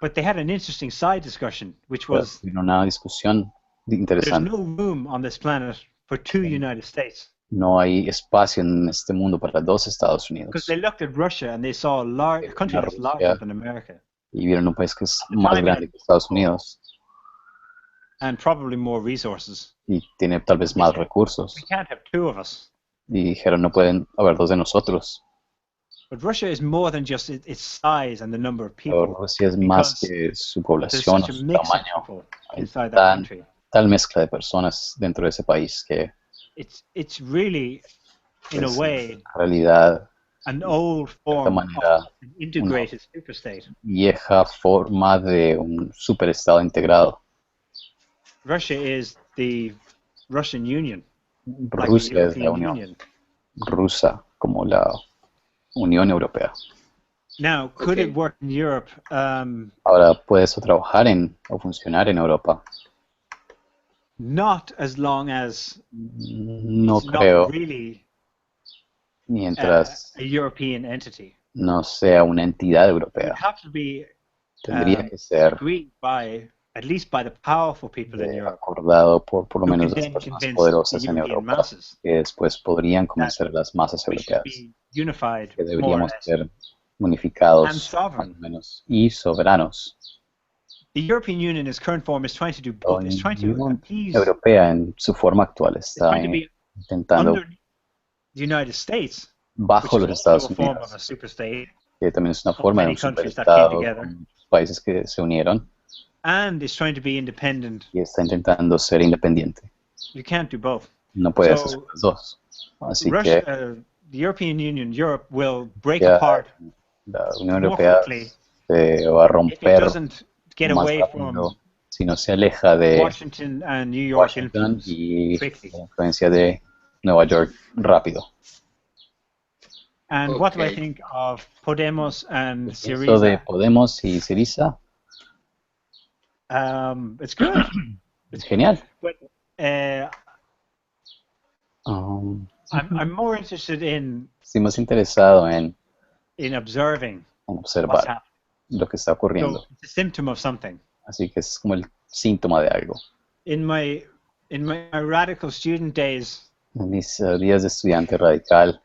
But they had an interesting side discussion, which Pero was tuvieron una discusión there's interesante. no room on this planet for 2 United States. No hay espacio en este mundo para dos Estados Because Unidos. they looked at Russia and they saw a country that's larger than America Y vieron un país que es más grande que Estados Unidos and probably more resources. y tiene tal vez más recursos. We can't have 2 of us. Y dijeron, no pueden haber dos de nosotros. But Russia is more than just its size and the number of Pero people. Rusia es más because que su There's población, such o a su mix of tamaño. people Hay inside that country. tal mezcla de personas dentro de ese país que It's really, in a es way, en realidad an old de form of manera an integrated superstate. vieja forma de un superestado integrado. Russia is the Russian Union, like the Rusia es la European Unión Union. Rusa, como la Unión Europea. Now, could Okay. it work in Europe? Ahora, ¿puede eso trabajar o funcionar en Europa? Not as long as No it's creo, not really mientras a European entity. no sea una entidad It europea. would have to be Tendría que ser agreed by, at least by the powerful people in Europe, acordado por lo who menos can las then personas convince poderosas the en European Europa, masses que después podrían convencer a las masas we should europeas be unified que more or deberíamos less. ser And unificados más sovereign. o menos y soberanos. The European Union in its current form is trying to do La both. It's trying to Unión appease, Europea en su forma actual it's está trying to be intentando under the United States, which bajo is los also Estados a form of Unidos, a superstate, que también es una forma de many un countries that came superestado together. con países que se unieron and is trying to be independent. y está intentando ser independiente. You can't do both. No puede So, hacer las dos. Así Russia, que the European Union, Europe, will break ya apart la Unión more Europea quickly se va a if it romper doesn't get más away rápido from si no se aleja de Washington and New York Washington influence y quickly. la influencia de Nueva York rápido. And what do I Okay. think of Podemos and Eso de Syriza? Podemos y Syriza It's good, es genial. but I'm Um, more interested estoy más interesado en observing what's observar happening. lo que está ocurriendo. So it's a symptom of something. Así que es como el síntoma de algo. In my radical student days, En mis días de estudiante radical,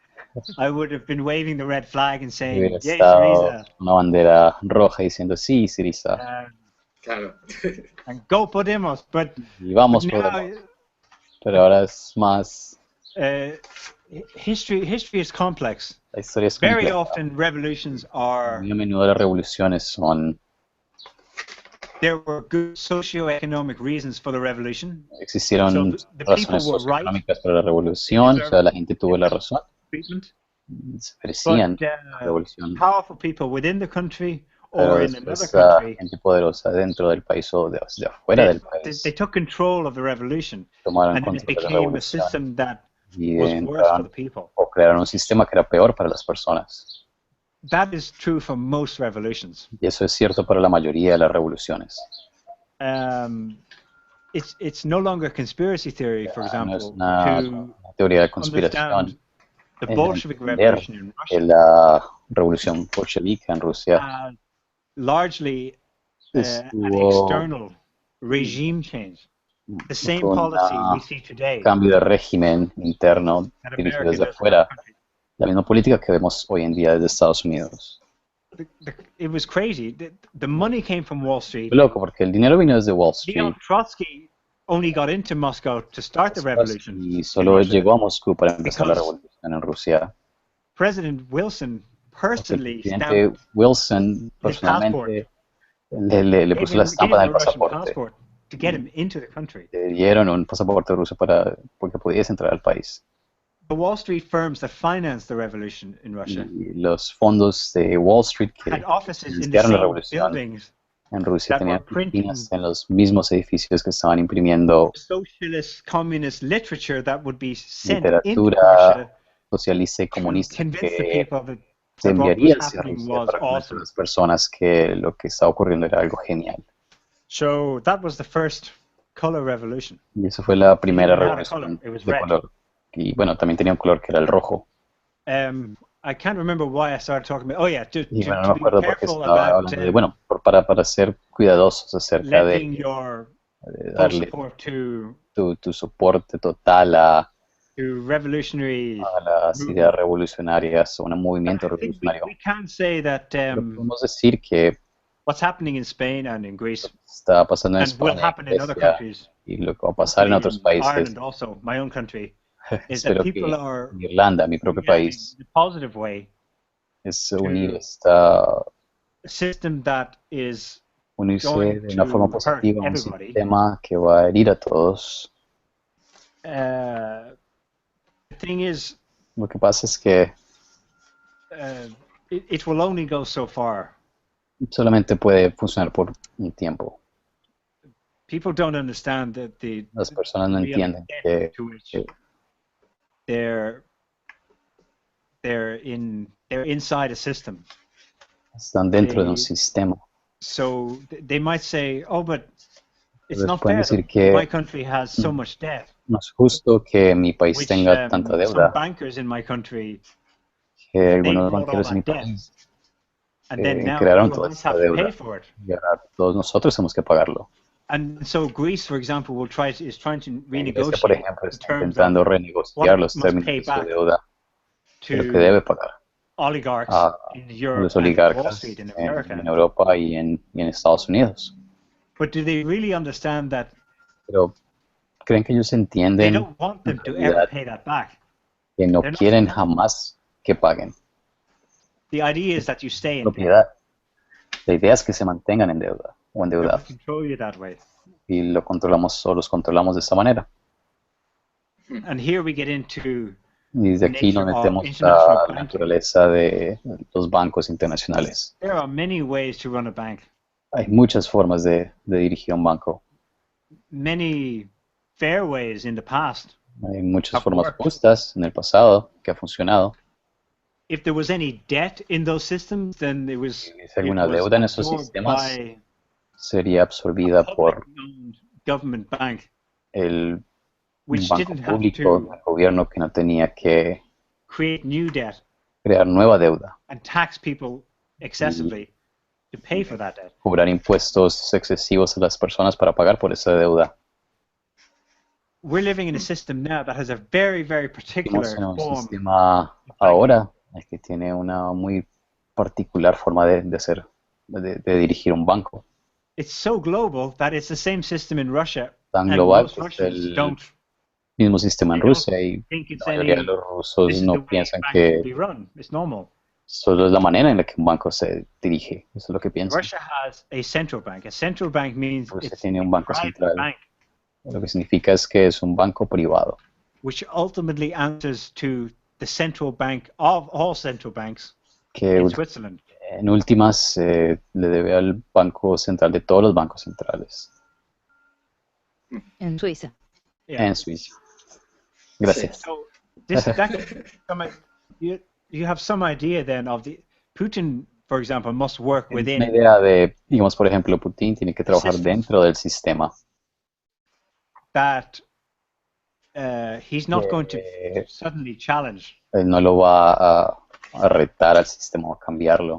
I would have been waving the red flag and saying, hubiera "Yay, estado Syriza!" una bandera roja diciendo sí, Syriza. Claro. And go Podemos, Y vamos, now, pero ahora es más... history is complex. La historia es Very compleja. often revolutions are... Muy a menudo las revoluciones son... There were good socio-economic reasons for the revolution. Existieron So the razones people were right. socioeconómicas para la revolución, o sea, la gente tuvo la razón. Treatment. Se merecían But la revolución. powerful people within the country Pero or in another después country, gente poderosa dentro del país o de afuera del país they took control of the revolution, tomaron and then it control de la became a revolución system that y was worse for the people. o crearon un sistema que era peor para las personas. That is true for most revolutions. Y eso es cierto para la mayoría de las revoluciones. It's no longer conspiracy theory, for No es example, una to teoría de conspiración understand the en Bolshevik entender revolution in que Russia la revolución bolchevique en Rusia as largely an estuvo external regime change. The same con policy we un see today cambio de régimen interno that dirigido America desde does in afuera, our country. la misma política que vemos hoy en día desde Estados Unidos. It was crazy. The money came from Wall Street. Fue loco porque el dinero vino desde Wall Street Leon Trotsky only got into Moscow to start the revolution. y solo in Russia. llegó a Moscú para empezar la Because revolución en Rusia. President Wilson Porque el personally presidente stamped Wilson personalmente le puso la estampa en el pasaporte. passport to get him into the country. Le dieron un pasaporte ruso porque pudiese entrar al país. The Wall Street firms that financed the revolution in Russia Y los fondos de Wall Street que had offices in the iniciaron la same revolución buildings. en Rusia that tenían were printing oficinas en los mismos edificios que estaban imprimiendo Socialist, communist literature that would be sent into literatura Russia socialista y to comunista convince the que people that se what enviaría was hacia happening Rusia was para convencer a awesome. las personas que lo que estaba ocurriendo era algo genial. So that was the first color revolution. Y eso fue la primera didn't have a revolución color, it was de red. color. Y bueno, también tenía un color que era el rojo. I can't remember why I started talking about. Oh yeah, to Y bueno, no be me acuerdo porque careful estaba about hablando de, bueno, para ser cuidadosos acerca letting de your full darle support to tu soporte total a revolutionary. las ideas revolucionarias o un movimiento I think revolucionario. we can say that Pero podemos decir que what's happening in Spain and in Greece está pasando en and will España, happen in other Grecia, countries, y lo que va a pasar en otros países. Ireland also, my own country, is that Espero que people are en Irlanda, mi propio reacting país, in a positive way es unir a system that is unirse going de una forma to positiva a un hurt everybody. sistema que va a herir a todos. The thing is, Lo que pasa es que it will only go so far. solamente puede funcionar por un tiempo. People don't understand that Las personas no real entienden extent que to which they're inside a system. están dentro de un They- sistema. So they might say, "Oh, but it's Entonces not pueden fair decir that que my country has so much debt." no es justo que mi país Which tenga tanta some deuda, bankers in my country, que algunos brought all banqueros en mi that debt. país and then now crearon all toda of us esta have to deuda pay for it. y ahora todos nosotros tenemos que pagarlo. And so Greece, for example, is trying to Grecia, por renegotiate ejemplo, the está terms intentando of renegociar what los must términos pay de su back deuda, de lo que to debe pagar oligarchs a in Europe los and Wall oligarcas Street in en America. Europa y en Estados Unidos. But do they really understand that Pero ¿creen que ellos they entienden don't want them to realidad ever pay that back? que no they're not quieren smart. jamás que paguen The idea is that you stay in debt. propiedad? La idea es que se mantengan en deuda o They endeudados control you that way. y lo controlamos o los controlamos de esta manera. And here we get into Y desde aquí nos nature of metemos international a la banking. naturaleza de los bancos internacionales. There are many ways to run a bank. Hay muchas formas de dirigir un banco. Many fair ways in the past. Hay muchas Have formas worked. justas en el pasado que ha funcionado. If there was any debt in those systems, then it was, Si hubiese alguna it was deuda en esos absorbed sistemas, by sería absorbida a por public-owned government bank, el which banco didn't have público, to el gobierno que no tenía que create new debt crear nueva deuda, and tax people excessively to pay for that debt. cobrar impuestos excesivos a las personas para pagar por esa deuda. We're living in a system now that has a very, very particular Vivimos en un form. sistema ahora que tiene una muy particular forma de hacer, de dirigir un banco. it's so global that it's the same system in Russia. Tan And global most que es Russians el don't mismo sistema en they don't Rusia y think it's la mayoría de any. los This rusos is the no way piensan banks que should be run. It's normal. solo es la manera en la que un banco se dirige. Eso es lo que piensan. Russia has a central bank. A central bank means Rusia it's tiene a un banco private central, bank, lo que significa es que es un banco privado, which ultimately answers to the central bank of all central banks que in Switzerland. en últimas le debe al Banco Central de todos los bancos centrales En Suiza. Yeah. en Suiza. Gracias. So you have some idea then of the Putin, for example, must work Tienes within. una idea de, digamos, por ejemplo, Putin tiene que trabajar System. dentro del sistema. That he's not going to Eh, suddenly challenge. Él no lo va a retar al sistema o a cambiarlo.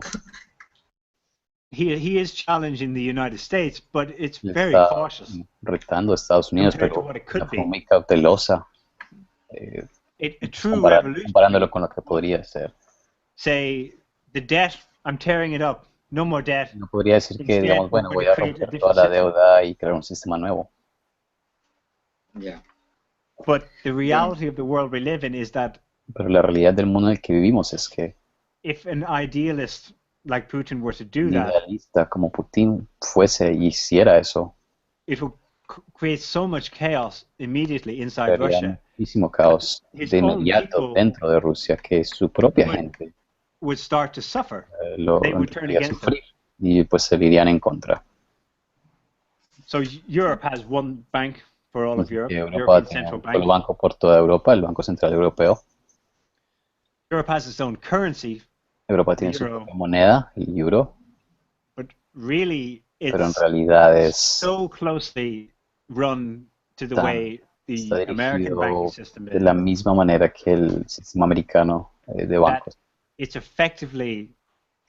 He is challenging the United States, but it's Le very está cautious. retando a Estados Unidos, Compared to pero what it de could una forma be. muy cautelosa, A true revolution. comparándolo con lo que podría ser. Say the debt, I'm tearing it up. No more debt. No podría decir que, Instead, digamos, bueno, we're voy going a to create a romper toda different la system. deuda y crear un sistema nuevo. Ya. But the reality of the world we live in is that Pero la realidad del mundo en el que vivimos es que if an idealist like Putin were to do un that, idealista como Putin fuese y hiciera eso, it would create so much chaos immediately inside crearía Russia. muchísimo caos His de own inmediato people dentro de Rusia, que su propia would- gente Would start to suffer. lo They would turn empezaría a against sufrir y pues se le irían en contra. So Europe has one bank for all of Europe, Europa European tiene Central un solo Bank. banco por toda Europa, el Banco Central Europeo. Europe has its own currency, Europa tiene su Euro. propia moneda, el euro, but really pero en it's realidad es so closely run to the Está- way está the American banking dirigido system de is. la misma manera que el sistema americano de bancos, It's effectively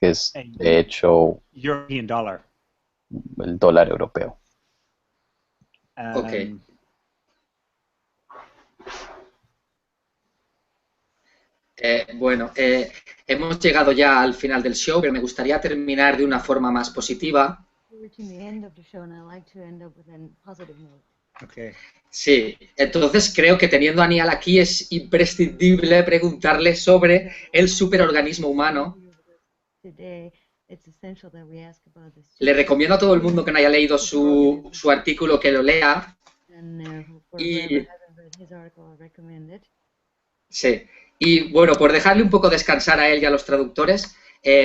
que es de hecho European dollar. el dólar europeo. Ok. Bueno, hemos llegado ya al final del show, pero me gustaría terminar de una forma más positiva. Okay. Sí, entonces creo que teniendo a Niall aquí es imprescindible preguntarle sobre el superorganismo humano. Le recomiendo a todo el mundo que no haya leído su artículo que lo lea. Y, sí. Y bueno, por dejarle un poco descansar a él y a los traductores,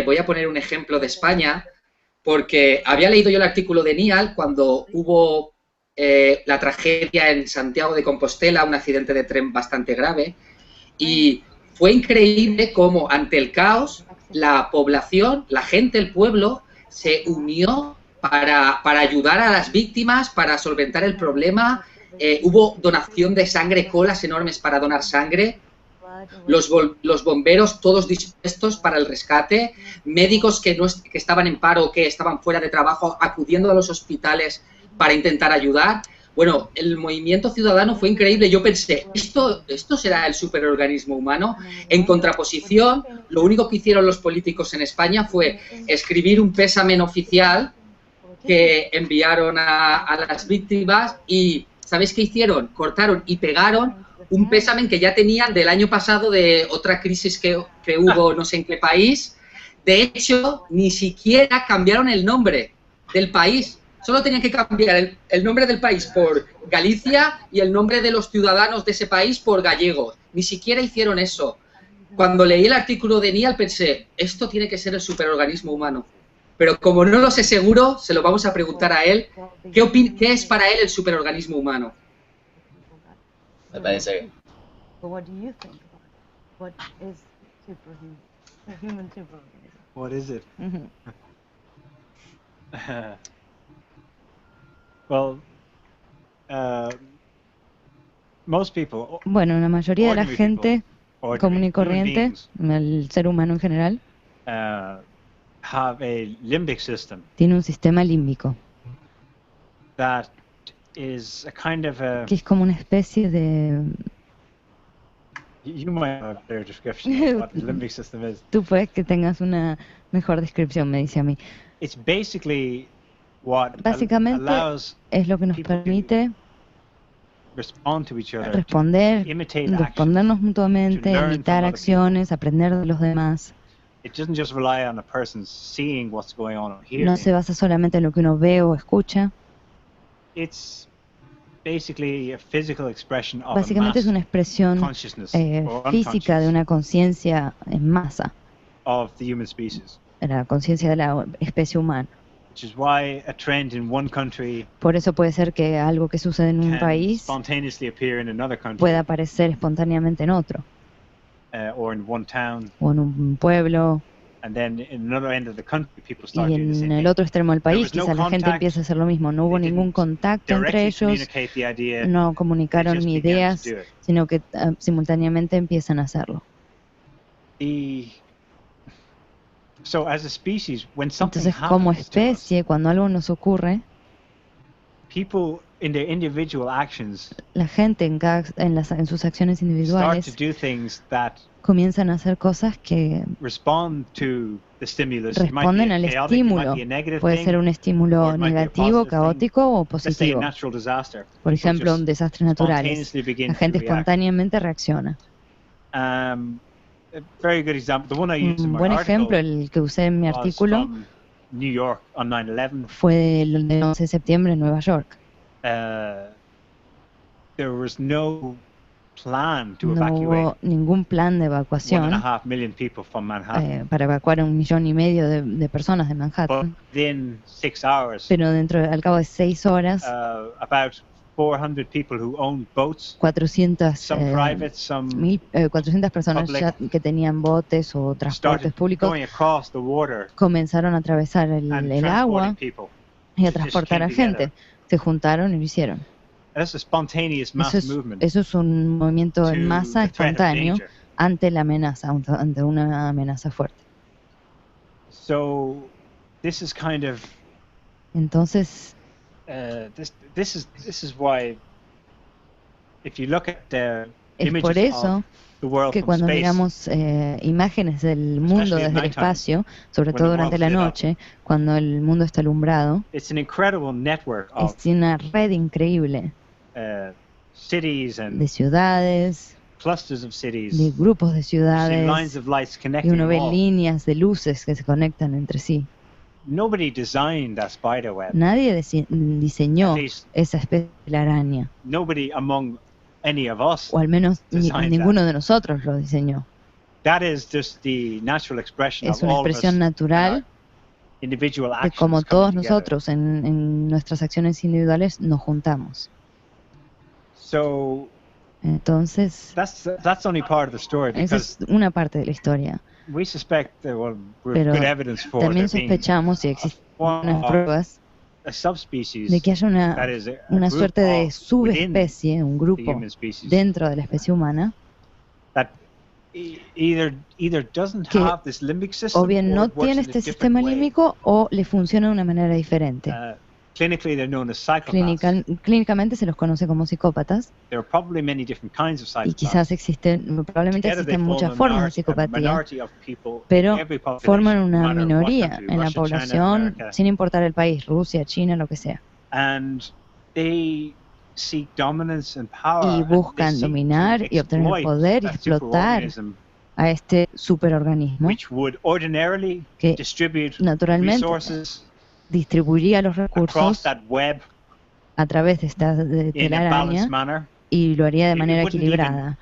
voy a poner un ejemplo de España, porque había leído yo el artículo de Niall cuando hubo la tragedia en Santiago de Compostela, un accidente de tren bastante grave, y fue increíble cómo ante el caos la población, la gente, el pueblo, se unió para ayudar a las víctimas, para solventar el problema. Hubo donación de sangre, colas enormes para donar sangre. Los bomberos todos dispuestos para el rescate, médicos que estaban en paro, que estaban fuera de trabajo, acudiendo a los hospitales para intentar ayudar. Bueno, el movimiento ciudadano fue increíble. Yo pensé, ¿esto será el superorganismo humano? En contraposición, lo único que hicieron los políticos en España fue escribir un pésame oficial que enviaron a las víctimas y ¿sabéis qué hicieron? Cortaron y pegaron un pésame que ya tenían del año pasado de otra crisis que hubo no sé en qué país. De hecho, ni siquiera cambiaron el nombre del país. Solo tenían que cambiar el nombre del país por Galicia y el nombre de los ciudadanos de ese país por gallegos. Ni siquiera hicieron eso. Cuando leí el artículo de Niall pensé, esto tiene que ser el superorganismo humano. Pero como no lo sé seguro, se lo vamos a preguntar a él. ¿Qué es para él el superorganismo humano? Me parece bien. What is it? Well, most people, Bueno, la mayoría de la ordinary gente people, común y human corriente, beings, el ser humano en general, have a limbic system tiene un sistema límbico, that is a kind of a. que es como una especie de... You might have a better description of what the limbic system is. Tú puedes que tengas una mejor descripción, me dice a mí. It's basically Básicamente es lo que nos permite responder, respondernos mutuamente, imitar acciones, aprender de los demás. No se basa solamente en lo que uno ve o escucha. Básicamente es una expresión física de una conciencia en masa, la conciencia de la especie humana. Por eso puede ser que algo que sucede en un país pueda aparecer espontáneamente en otro, o en un pueblo, y en el otro extremo del país quizás la gente empieza a hacer lo mismo. No hubo ningún contacto entre ellos, no comunicaron ni ideas, sino que simultáneamente empiezan a hacerlo. Entonces, como especie, cuando algo nos ocurre, la gente en sus acciones individuales comienzan a hacer cosas que responden al estímulo. Puede ser un estímulo negativo, caótico o positivo. Por ejemplo, un desastre natural. La gente espontáneamente reacciona. Un buen ejemplo, el que usé en mi artículo, fue el del 11 de septiembre en Nueva York. No hubo ningún plan de evacuación para evacuar a 1,5 millones de personas de Manhattan. Pero al cabo de 6 horas, 400 personas ya que tenían botes o transportes públicos comenzaron a atravesar el agua y a transportar a gente. Se juntaron y lo hicieron. Eso es un movimiento en masa espontáneo ante la amenaza, ante una amenaza fuerte. Entonces, es por eso que cuando miramos imágenes del mundo desde el espacio, sobre todo durante la noche, cuando el mundo está alumbrado, es una red increíble de ciudades, de grupos de ciudades, y uno ve líneas de luces que se conectan entre sí. Nadie diseñó esa especie de araña, o al menos ninguno de nosotros lo diseñó. Es una expresión natural de cómo todos nosotros en nuestras acciones individuales nos juntamos. Entonces, esa es una parte de la historia. Pero también sospechamos, y existen unas pruebas, de que haya una suerte de subespecie, un grupo dentro de la especie humana, que o bien no tiene este sistema límbico o le funciona de una manera diferente. Clínicamente se los conoce como psicópatas, y quizás probablemente existen muchas formas de psicopatía, pero forman una minoría en la población, sin importar el país, Rusia, China, lo que sea. Y buscan dominar y obtener el poder y explotar a este superorganismo que naturalmente distribuiría los recursos a través de esta telaraña y lo haría de manera equilibrada.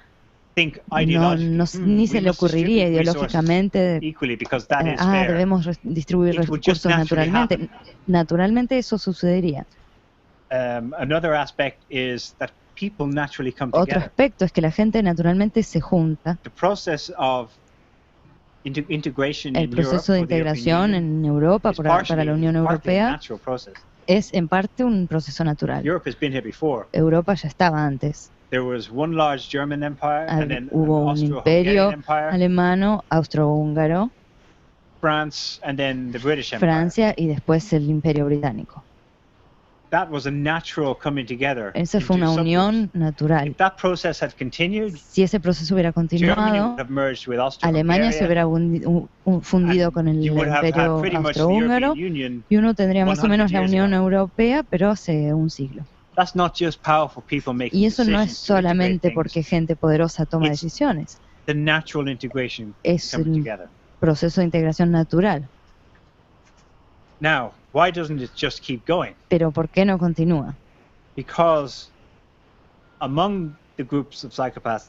Ni se le ocurriría ideológicamente debemos distribuir recursos naturalmente. Naturalmente eso sucedería. Otro aspecto es que la gente naturalmente se junta. El proceso de integración en Europa para la Unión Europea es en parte un proceso natural. Europa ya estaba antes. Hubo un imperio alemano, austrohúngaro, Francia y después el imperio británico. Esa fue una unión natural. Si ese proceso hubiera continuado, Alemania se hubiera fundido con el imperio austrohúngaro y uno tendría más o menos la Unión Europea, pero hace un siglo. Y eso no es solamente porque gente poderosa toma decisiones. Es un proceso de integración natural. Pero ¿por qué no continúa?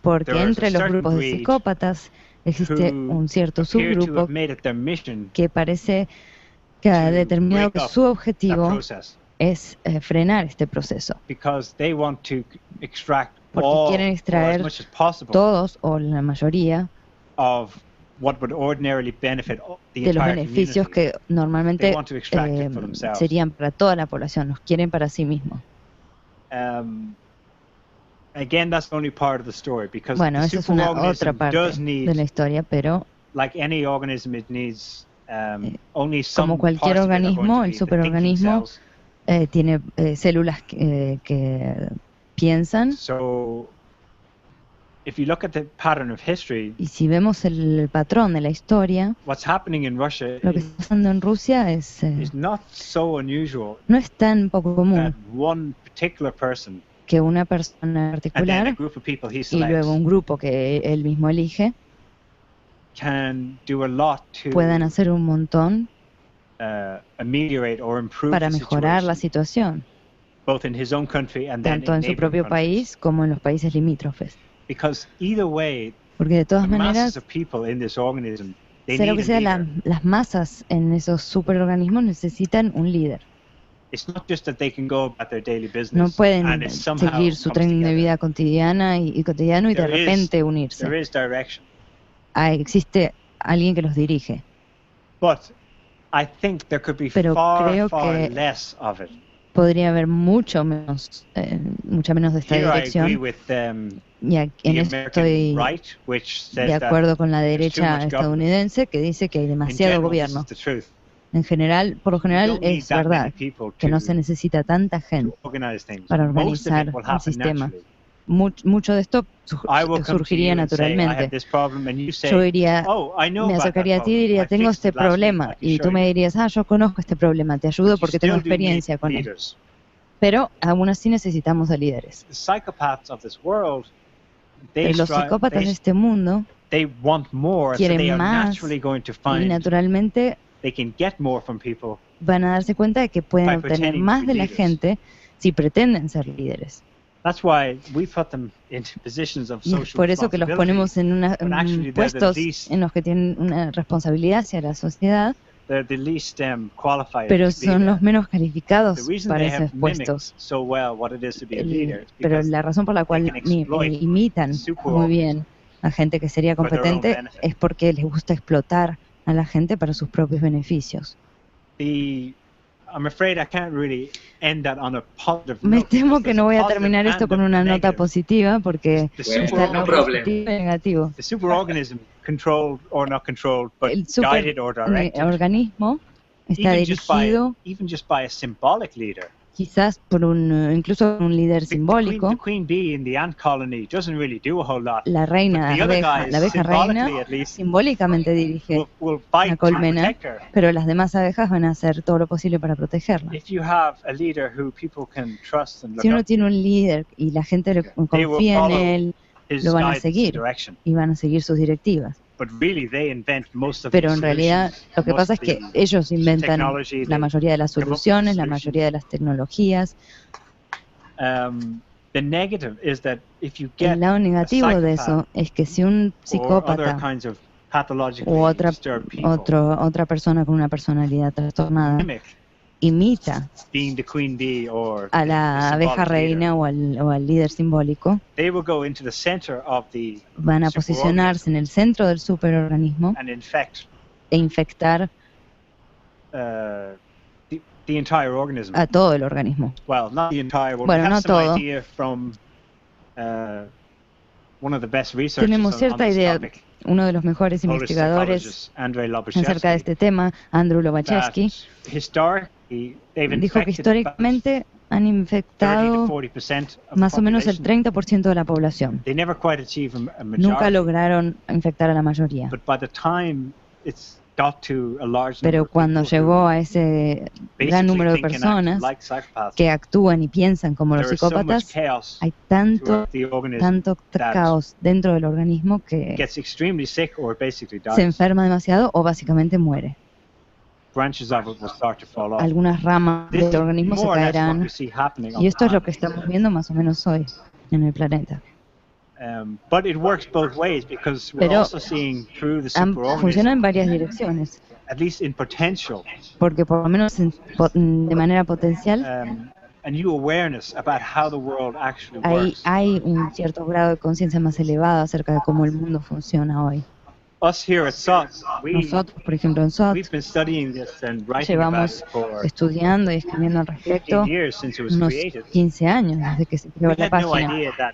Porque entre los grupos de psicópatas existe un cierto subgrupo que parece que ha determinado que su objetivo es frenar este proceso. Porque quieren extraer todos o la mayoría de los beneficios que normalmente serían para toda la población, los quieren para sí mismos. Bueno, esa es una otra parte de la historia, pero como cualquier organismo, el superorganismo tiene células que piensan. Y si vemos el patrón de la historia, lo que está pasando en Rusia no es tan poco común que una persona en particular y luego un grupo que él mismo elige puedan hacer un montón para mejorar la situación, tanto en su propio país como en los países limítrofes. Porque de todas maneras, sea lo que sea, las masas en esos superorganismos necesitan un líder. No pueden seguir su tren de vida cotidiana y de repente unirse. Existe alguien que los dirige. Pero creo que podría haber mucha menos de esta dirección. Y en esto estoy de acuerdo con la derecha estadounidense, que dice que hay demasiado gobierno. Por lo general es verdad que no se necesita tanta gente para organizar un sistema. Mucho de esto surgiría naturalmente. Yo diría, me acercaría a ti y diría, tengo este problema, y tú me dirías, yo conozco este problema, te ayudo porque tengo experiencia con él. Pero aún así necesitamos a líderes. Pero los psicópatas de este mundo quieren más y naturalmente van a darse cuenta de que pueden obtener más de la gente si pretenden ser líderes. Y es por eso que los ponemos en puestos en los que tienen una responsabilidad hacia la sociedad, pero son los menos calificados para esos puestos. Pero la razón por la cual imitan muy bien a gente que sería competente es porque les gusta explotar a la gente para sus propios beneficios. Me temo que no voy a terminar esto con una nota positiva porque está en positivo y negativo. El superorganismo está dirigido quizás por incluso un líder simbólico. La reina, la abeja reina, simbólicamente dirige la colmena, pero las demás abejas van a hacer todo lo posible para protegerla. Si uno tiene un líder y la gente confía en él, lo van a seguir y van a seguir sus directivas. Pero en realidad lo que pasa es que ellos inventan la mayoría de las soluciones, la mayoría de las tecnologías. El lado negativo de eso es que si un psicópata u otra persona con una personalidad trastornada imita a la abeja reina o al líder simbólico, van a posicionarse en el centro del superorganismo e infectar a todo el organismo. Bueno, no todo. Tenemos cierta idea. Uno de los mejores investigadores acerca de este tema, Andrew Lobachevsky, dijo que históricamente han infectado 30 to 40% of más the o menos el population. 30% de la población. They never quite achieve a Nunca majority, lograron infectar a la mayoría. but by the time it's got to a large number Pero of cuando people llegó who a ese gran basically número de think and act personas like psychopaths, que actúan y piensan como los there is so much psicópatas, chaos hay tanto throughout the organism that caos dentro del organismo que gets extremely sick or basically se dies. enferma demasiado o básicamente muere. Branches of it will start to fall off. Algunas ramas This del is organismo se more or less what caerán we see happening on y esto es the lo que estamos viendo más o menos hoy en el planeta. But it works both ways because we're Pero also seeing through the funciona superorganism, en varias direcciones, at least in potential, porque por lo menos de manera potencial a new awareness about how the world actually works. hay un cierto grado de conciencia más elevado acerca de cómo el mundo funciona hoy. Us here at SOTT, Nosotros, por ejemplo, en SOTT, we've been studying this and writing about llevamos it for estudiando y escribiendo al respecto 15 years since it was unos created. 15 años desde que se creó We la had no página. idea that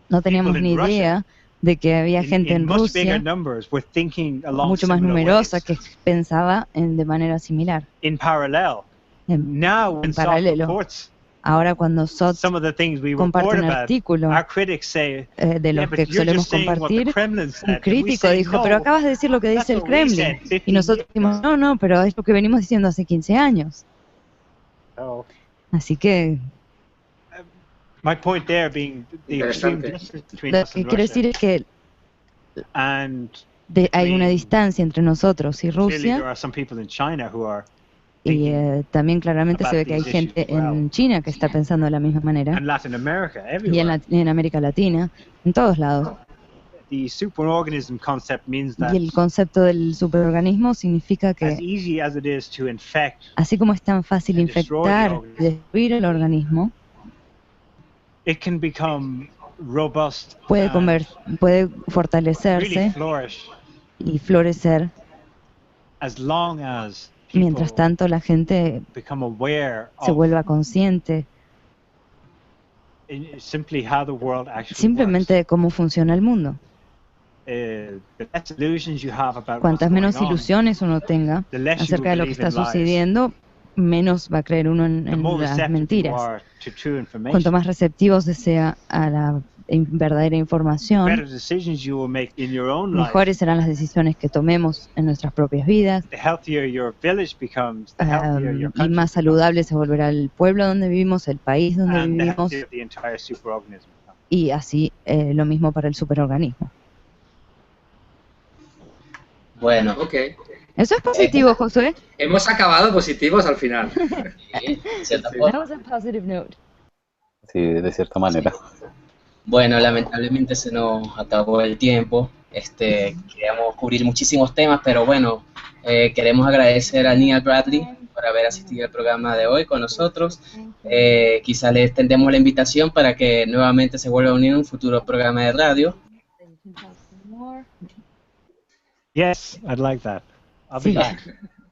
No teníamos people ni in Russia, idea de que había gente in en much bigger Rusia numbers, were thinking along mucho más similar numerosa ways. que pensaba de manera similar. In parallel, now when SOTT paralelo. reports Ahora cuando SOTT some of the things we comparte report un about, artículo our critics say, de yeah, los but que you're solemos just saying what the compartir, Kremlin un said. And we crítico say, dijo, no, pero acabas de decir lo que that's dice el what we said Kremlin. 15 Y nosotros years dijimos, ago. no, pero es lo que venimos diciendo hace 15 años. So, Así que my point there being the extreme Interesante. distance between lo us que and quiero Russia, decir es que and hay una distancia entre nosotros y clearly there Rusia. are some people in China who are Y thinking, también claramente se ve que hay about these gente issues as well. en China que está pensando de la misma manera, and Latin America, y everywhere. en América Latina, en todos lados. The superorganism concept means that Y el concepto del superorganismo significa as que, easy as it is to infect, así como es tan fácil and destroy the infectar y organism, destruir el organismo, it can become robust puede and puede really fortalecerse flourish y florecer as long as mientras people tanto la gente become aware se of vuelva consciente simply how the world actually simplemente de cómo funciona el mundo. works. The less illusions you have about Cuantas what's menos going on, ilusiones uno tenga the less you acerca de will lo que believe está in lies. sucediendo, menos va a creer uno The en more las receptive you mentiras. are to true information, Cuanto más receptivos sea a la verdadera the información, better decisions you will make in your own life. mejores serán las decisiones que tomemos en nuestras propias vidas, The healthier your village becomes, the healthier your y country más becomes, saludable se volverá el pueblo donde vivimos, el país donde and the vivimos, healthier the entire superorganism becomes. y así lo mismo para el superorganismo. Bueno, Ok. Eso es positivo, Josué. Hemos acabado positivos al final. sí, de cierta Sí. forma. That was a positive note. Sí, de cierta manera. Bueno, lamentablemente se nos acabó el tiempo. Queríamos cubrir muchísimos temas, pero bueno, queremos agradecer a Niall Bradley por haber asistido al programa de hoy con nosotros. Quizá le extendemos la invitación para que nuevamente se vuelva a unir en un futuro programa de radio. Yes, I'd like that. I'll be Sí. back.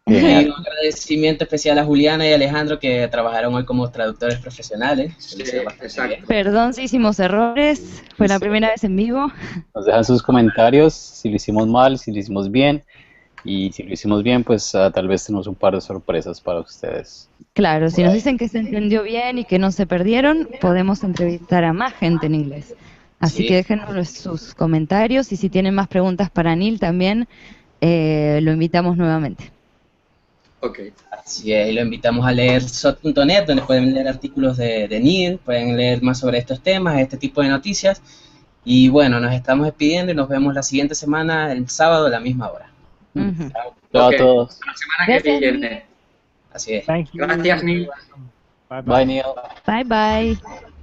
Y Genial. un agradecimiento especial a Juliana y Alejandro que trabajaron hoy como traductores profesionales. Sí, Lo hicieron bastante exacto. bien. Perdón si hicimos errores, fue la primera vez en vivo. Nos dejan sus comentarios si lo hicimos mal, si lo hicimos bien. Y si lo hicimos bien, pues tal vez tenemos un par de sorpresas para ustedes. Claro, si nos dicen que se entendió bien y que no se perdieron, podemos entrevistar a más gente en inglés. Así Sí. que déjenos sus comentarios y si tienen más preguntas para Neil también, lo invitamos nuevamente. Ok. Así es, y lo invitamos a leer SOTT.net, donde pueden leer artículos de Neil, pueden leer más sobre estos temas, este tipo de noticias. Y bueno, nos estamos despidiendo y nos vemos la siguiente semana, el sábado a la misma hora. Ujú. Chao Ok. a todos. La semana que Gracias, viene. Así es. Thank you. Gracias, Neil. Bye bye. Bye, Neil. Bye bye.